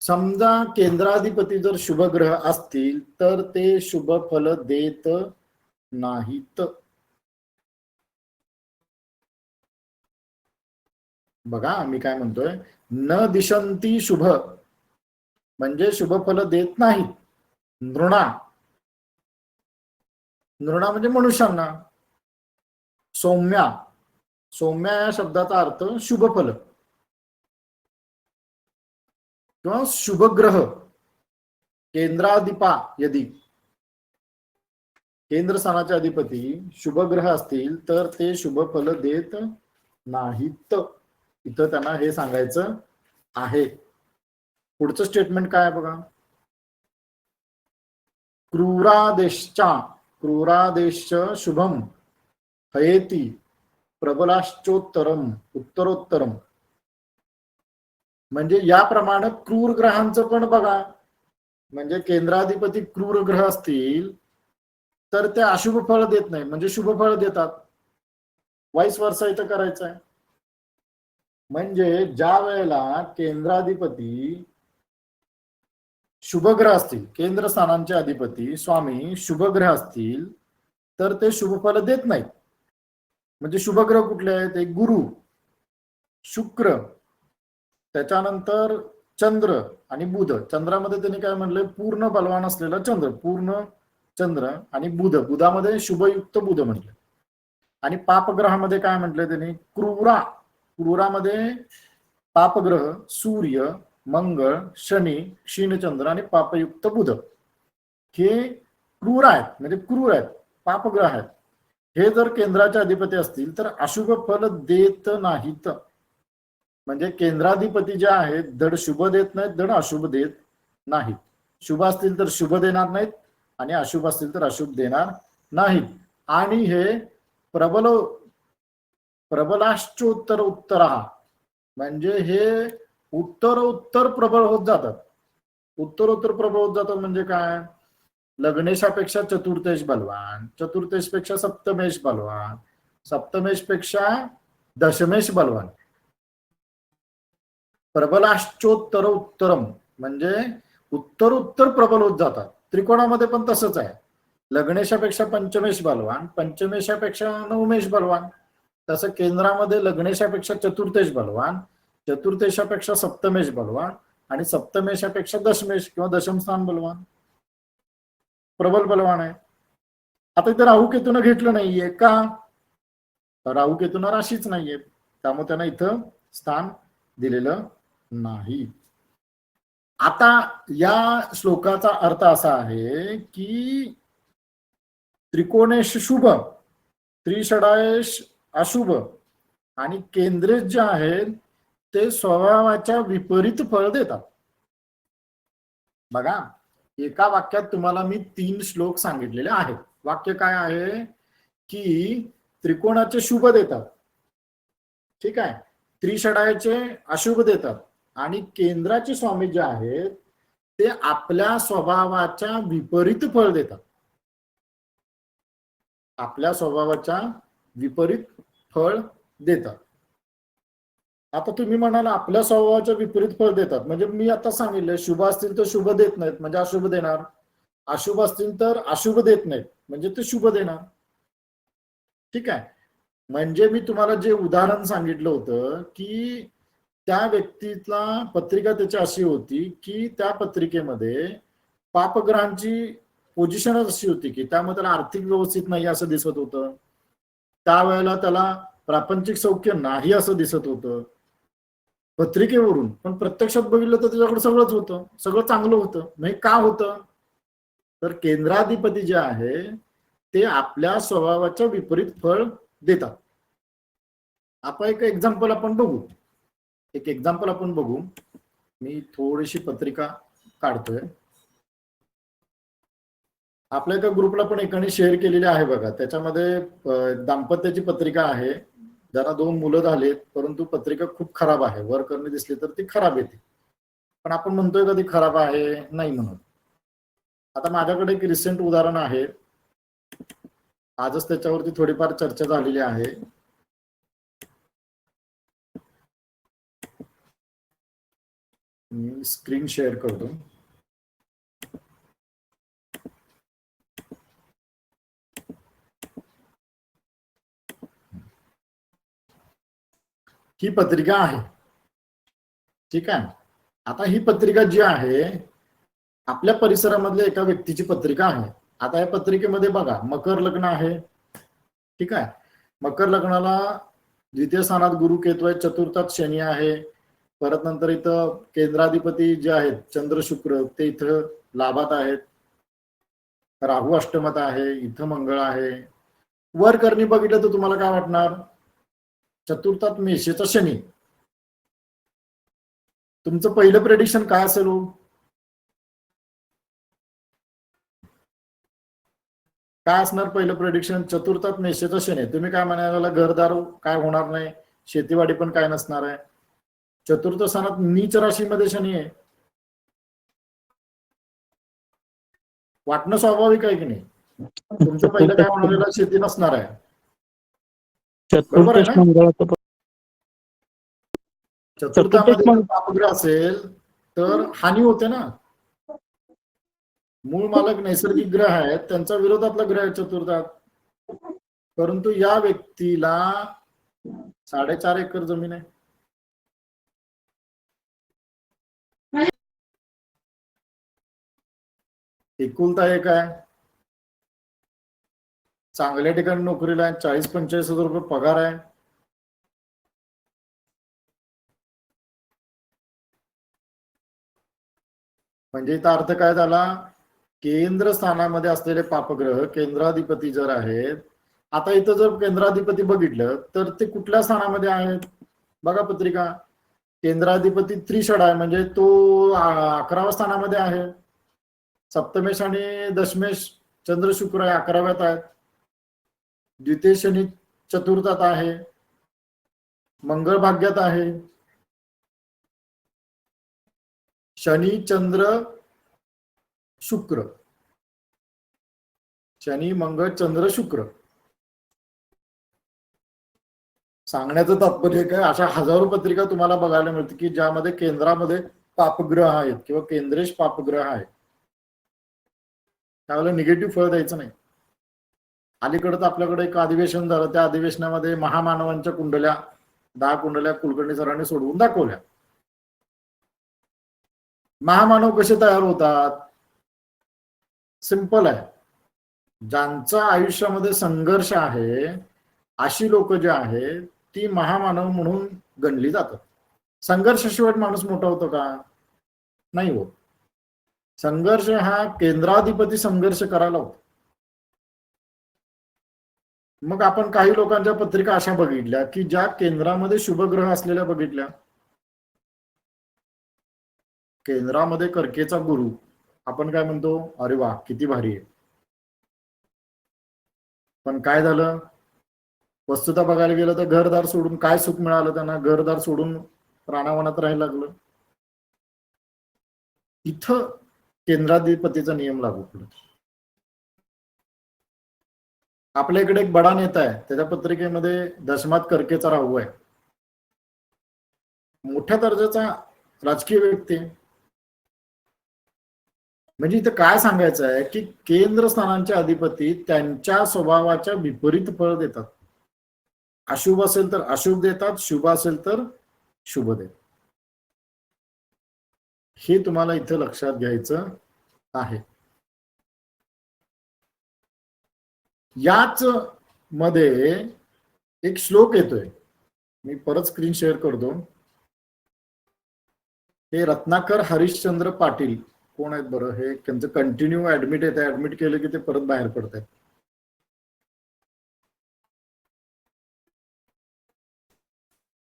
समजा केंद्राधिपती जर शुभ ग्रह असतील तर ते शुभ फल देत नाहीत. बघा मी काय म्हणतोय, न दिशंती शुभ म्हणजे शुभ फल देत नाहीत. नृणा म्हणजे मनुष्यांना. सौम्या सौम्य या शब्दाचा अर्थ शुभफल किंवा शुभग्रह. केंद्राधिपा यदी केंद्र स्थानाचे अधिपती शुभग्रह असतील तर ते शुभफल देत नाहीत. इथं त्यांना हे सांगायचं आहे. पुढचं स्टेटमेंट काय आहे बघा. क्रूरादेश्च शुभम हयेती प्रबलाश्चोत्तरम उत्तरोत्तरम. म्हणजे याप्रमाणे क्रूर ग्रहांचं पण बघा. म्हणजे केंद्राधिपती क्रूर ग्रह असतील तर ते अशुभ फळ देत नाही, म्हणजे शुभ फळ देतात. वाईस वर्षा इथं करायचं आहे. म्हणजे ज्या वेळेला केंद्राधिपती शुभग्रह असतील, केंद्र स्थानांचे अधिपती स्वामी शुभग्रह असतील तर ते शुभफल देत नाहीत. म्हणजे शुभग्रह कुठले आहेत. एक गुरु, शुक्र, त्याच्यानंतर चंद्र आणि बुध. चंद्रामध्ये त्यांनी काय म्हणले, पूर्ण बलवान असलेला चंद्र, पूर्ण चंद्र आणि बुध. बुधामध्ये शुभयुक्त बुध म्हटले. आणि पापग्रहामध्ये काय म्हटले त्यांनी, क्रूरामध्ये पापग्रह सूर्य, मंगळ, शनी, क्षीणचंद्र आणि पापयुक्त बुध हे क्रूर आहेत, म्हणजे क्रूर आहेत, पापग्रह आहेत. हे जर केंद्राचे अधिपती असतील तर अशुभ फल देत नाहीत. म्हणजे केंद्राधिपती जे आहेत धड शुभ देत नाहीत, धड अशुभ देत नाहीत. शुभ असतील तर शुभ देणार नाहीत आणि अशुभ असतील तर अशुभ देणार नाहीत. आणि हे प्रबलाश्चोत्तर उत्तरहा, म्हणजे हे उत्तरोत्तर प्रबळ होत जातात. उत्तरोत्तर प्रबळ होत जातात म्हणजे काय, लग्नेशापेक्षा चतुर्थेश बलवान, चतुर्थेशपेक्षा सप्तमेश बलवान, सप्तमेशपेक्षा दशमेश बलवान. प्रबलाश्चोत्तर उत्तरम म्हणजे उत्तरोत्तर प्रबल होत जातात. त्रिकोणामध्ये पण तसंच आहे. लग्नेशापेक्षा पंचमेश बलवान, पंचमेशापेक्षा नवमेश बलवान. तसं केंद्रामध्ये लग्नेशापेक्षा चतुर्थेश बलवान, चतुर्थेशापेक्षा सप्तमेश बलवान आणि सप्तमेशापेक्षा दशमेश किंवा दशम स्थान बलवान, प्रबल बलवान आहे. आता इथे राहू केतून घेतलं नाहीये का, राहू केतून राशीच नाहीये, त्यामुळे त्यांना इथं स्थान दिलेलं नाही. आता या श्लोकाचा अर्थ असा आहे की त्रिकोणेश शुभ, त्रिषडायश अशुभ आणि केंद्रेश जे आहेत ते स्वभावाच्या विपरीत फळ देतात. बघा, एका वाक्यात तुम्हाला मी 3 श्लोक सांगितलेले आहेत. वाक्य काय आहे की त्रिकोणाचे शुभ देतात, ठीक आहे, त्रिषडायचे अशुभ देतात आणि केंद्राचे स्वामी जे आहेत ते आपल्या स्वभावाच्या विपरीत फळ देतात. आपल्या स्वभावाच्या विपरीत फळ देतात. आता तुम्ही म्हणाला आपल्या स्वभावाच्या विपरीत फळ देतात, म्हणजे मी आता सांगितलं शुभ असतील तर शुभ देत नाहीत म्हणजे अशुभ देणार, अशुभ असतील तर अशुभ देत नाहीत म्हणजे ते शुभ देणार. ठीक आहे. म्हणजे मी तुम्हाला जे उदाहरण सांगितलं होतं की त्या व्यक्तीला पत्रिका त्याची अशी होती की त्या पत्रिकेमध्ये पापग्रहांची पोझिशनच अशी होती की त्यामुळे त्याला आर्थिक व्यवस्थित नाही असं दिसत होतं. त्यावेळेला त्याला प्रापंचिक सौख्य नाही असं दिसत होतं पत्रिकेवरून, पण प्रत्यक्षात बघितलं तर त्याच्याकडे सगळंच होतं, सगळं चांगलं होतं. म्हणजे का होतं तर केंद्राधिपती जे आहे ते आपल्या स्वभावाच्या विपरीत फळ देतात. आपण एक एक्झाम्पल आपण बघू. मी थोडीशी पत्रिका काढतोय. आपल्या एका ग्रुपला पण एकाने शेअर केलेली आहे बघा. त्याच्यामध्ये दाम्पत्याची पत्रिका आहे. जरा 2 मुलं झालेत परंतु पत्रिका खूप खराब आहे. वर करणे दिसली तर ती खराब येते, पण आपण म्हणतोय का ती खराब आहे नाही म्हणून. आता माझ्याकडे एक रिसेंट उदाहरण आहे, आजच त्याच्यावरती थोडीफार चर्चा झालेली आहे. मी स्क्रीन शेअर करतो. ही पत्रिका आहे, ठीक आहे. आता ही पत्रिका जी आहे आपल्या परिसरामधल्या एका व्यक्तीची पत्रिका आहे. आता या पत्रिकेमध्ये बघा मकर लग्न आहे, ठीक आहे. मकर लग्नाला द्वितीय स्थानात गुरु केतू आहे, चतुर्थात शनी आहे. परत नंतर इथं केंद्राधिपती जे आहेत चंद्र शुक्र ते इथं लाभात आहेत. राहू अष्टमात आहे, इथं मंगळ आहे. वर करणी बघितलं तर तुम्हाला काय वाटणार? चतुर्थात मेषेचा शनी. तुमचं पहिलं प्रेडिक्शन काय असेल हो? काय असणार पहिलं प्रेडिक्शन? चतुर्थात मेषेचा शनी. तुम्ही काय म्हणायला, घरदार काय होणार नाही, शेतीवाडी पण काय नसणार आहे. चतुर्थ स्थानात नीच राशीमध्ये शनी आहे. वाटणं स्वाभाविक आहे की नाही? तुमचं पहिलं काय होणार, शेती नसणार आहे. बरोबर आहे चतुर्थच ना? मंगळाचं चतुर्थामध्ये जर पापग्रह असेल तर हानी होते ना. मूळ मालक नैसर्गिक ग्रह आहेत, त्यांचा विरोधातला ग्रह आहे चतुर्थात. परंतु या व्यक्तीला 4.5 एकर जमीन आहे. एकुलता एक आहे, चांगल्या ठिकाणी नोकरीला आहे, 40-45 हजार रुपये पगार आहे. म्हणजे इथं अर्थ काय झाला? केंद्र स्थानामध्ये असलेले पापग्रह केंद्राधिपती जर आहेत, आता इथं जर केंद्राधिपती बघितलं तर ते कुठल्या स्थानामध्ये आहेत बघा पत्रिका. केंद्राधिपती त्रिषड आहे, म्हणजे तो 11व्या स्थानामध्ये आहे. सप्तमेश आणि दशमेश चंद्र शुक्र आहे, 11व्यात आहेत. द्वितीय शनी चतुर्थात आहे, मंगळ भाग्यात आहे. शनी चंद्र शुक्र, शनी मंगळ चंद्र शुक्र. सांगण्याचं तात्पर्य काय, अशा हजारो पत्रिका तुम्हाला बघायला मिळते की ज्यामध्ये केंद्रामध्ये पापग्रह आहेत किंवा केंद्रेश पापग्रह आहेत. त्यावेळेला निगेटिव्ह फळ द्यायचं नाही. अलीकडे आपल्याकडे एक अधिवेशन झालं, त्या अधिवेशनामध्ये महामानवांच्या कुंडल्या 10 कुंडल्या कुलकर्णी सरांनी सोडवून दाखवल्या. महामानव कसे तयार होतात? सिंपल आहे. ज्यांच्या आयुष्यामध्ये संघर्ष आहे अशी लोक जे आहेत ती महामानव म्हणून गणली जातात. संघर्षाशिवाय माणूस मोठा होतो का? नाही होत. संघर्ष हा केंद्राधिपती संघर्ष करायला होतो. मग आपण काही लोकांच्या पत्रिका अशा बघितल्या की ज्या केंद्रामध्ये शुभग्रह असलेल्या बघितल्या. केंद्रामध्ये कर्केचा गुरु, आपण काय म्हणतो, अरे वा किती भारी आहे. पण काय झालं? वस्तुता बघायला गेलं तर घरदार सोडून काय सुख मिळालं त्यांना? घरदार सोडून रानावनात राहायला लागलं. इथं केंद्राधिपतीचा नियम लागू पडतो. आपल्या इकडे एक बडा नेता आहे, त्याच्या पत्रिकेमध्ये दशमात कर्केचा राहू आहे. मोठ्या दर्जाचा राजकीय व्यक्ती. म्हणजे इथं काय सांगायचं आहे की केंद्र स्थानांचे अधिपती त्यांच्या स्वभावाच्या विपरीत फळ देतात. अशुभ असेल तर अशुभ देतात, शुभ असेल तर शुभ देतात. हे तुम्हाला इथं लक्षात घ्यायचं आहे. याच मध्ये एक श्लोक येतोय, मी परत स्क्रीन शेअर करतो. हे रत्नाकर हरिश्चंद्र पाटील कोण आहेत बरं? हे त्यांचं कंटिन्यू ऍडमिट येत आहे. ऍडमिट केलं की ते परत बाहेर पडत आहेत.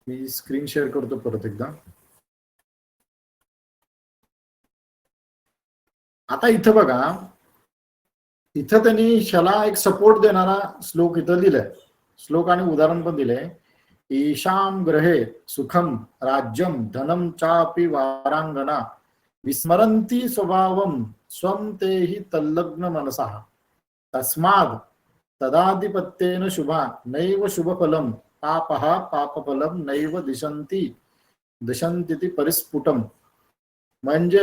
मी स्क्रीन शेअर करतो परत एकदा. आता इथं बघा, इथं त्यांनी ह्याला एक सपोर्ट देणारा श्लोक इथं दिलाय. श्लोक आणि उदाहरण पण दिलंय. ईशाम ग्रहे सुखम राज्यम धनम चापि वारांगना विस्मरंती स्वभावम स्वम तेहि तल्लग्न मनसः तस्माद तदाधिपत्येन शुभा नैव शुभफलम पापः पापफलम नैव दिशंती परिस्फुटम. म्हणजे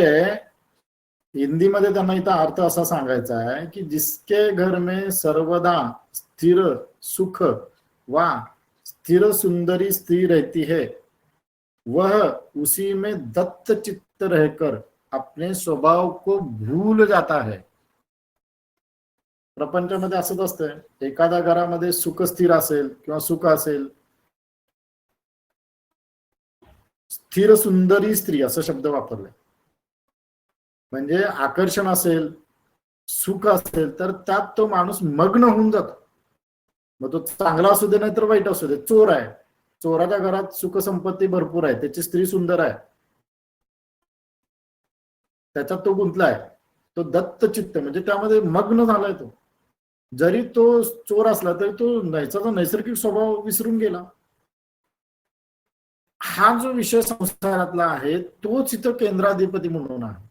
हिंदीमध्ये त्यांना इथं अर्थ असा सांगायचा है कि जिसके घर में सर्वदा स्थिर सुख व स्थिर सुंदरी स्त्री रहती है वह उसी में दत्त चित्त रहकर अपने स्वभाव को भूल जाता है. प्रपंचामध्ये असंच असतंय. एखाद्या घरामध्ये सुख स्थिर असेल किंवा सुख असेल स्थिर सुंदरी स्त्री असं शब्द वापरले. म्हणजे आकर्षण असेल, सुख असेल तर त्यात तो माणूस मग्न होऊन जातो. मग तो चांगला असू दे नाही तर वाईट असू दे. चोर आहे, चोराच्या घरात सुख संपत्ती भरपूर आहे, त्याची स्त्री सुंदर आहे, त्याच्यात तो गुंतलाय, तो दत्त चित्त म्हणजे त्यामध्ये मग्न झालाय. तो जरी तो चोर असला तरी तो त्याचा नैसर्गिक स्वभाव विसरून गेला. हा जो विषय संसारातला आहे तोच इथं केंद्राधिपती म्हणून आहे.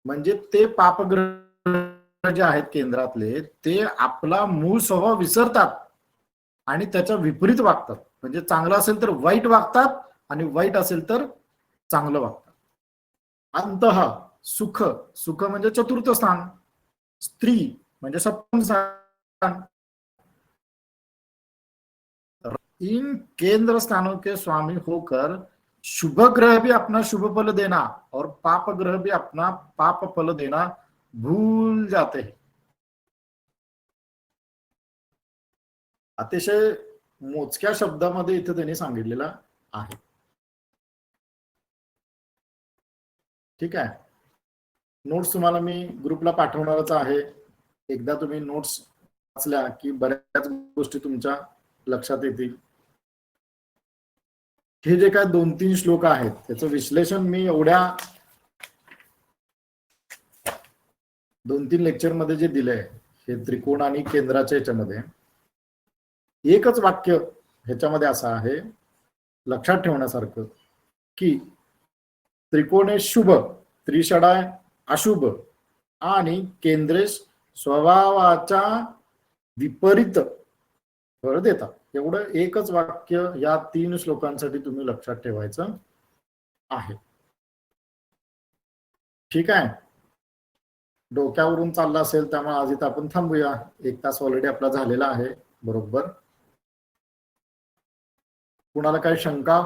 म्हणजे ते पापग्रह जे आहेत केंद्रातले ते आपला मूळ स्वभाव विसरतात आणि त्याच्या विपरीत वागतात. म्हणजे चांगलं असेल तर वाईट वागतात आणि वाईट असेल तर चांगलं वागतात. अंतः सुख, सुख म्हणजे चतुर्थ स्थान, स्त्री म्हणजे सप्तम स्थान. इन केंद्र स्थानों के स्वामी होकर शुभ ग्रह भी अपना शुभ फल देना और पाप ग्रह भी अपना पाप फल देना भूल जाते हैं. अतिशय मोजक्या शब्दामध्ये इथे त्यांनी सांगितलेलं आहे. ठीक आहे. नोट्स तुम्हाला मी ग्रुपला पाठवणारच आहे. एकदा तुम्ही नोट्स वाचल्या की बऱ्याच गोष्टी तुमच्या लक्षात येतील. हे जे काय 2-3 श्लोक आहेत त्याचं विश्लेषण मी एवढ्या 2-3 लेक्चर मध्ये जे दिलंय हे त्रिकोण आणि केंद्राच्या ह्याच्यामध्ये एकच वाक्य ह्याच्यामध्ये असं आहे लक्षात ठेवण्यासारखं की त्रिकोणे शुभ, त्रिषडाय अशुभ आणि केंद्रेश स्वभावाच्या विपरीत फळ देतात. एवढं एकच वाक्य या 3 श्लोकांसाठी तुम्ही लक्षात ठेवायचं आहे. ठीक आहे. डोक्यावरून चालला असेल त्यामुळे आज इथं आपण थांबूया. 1 तास ऑलरेडी आपला झालेला आहे बरोबर. कुणाला काही शंका?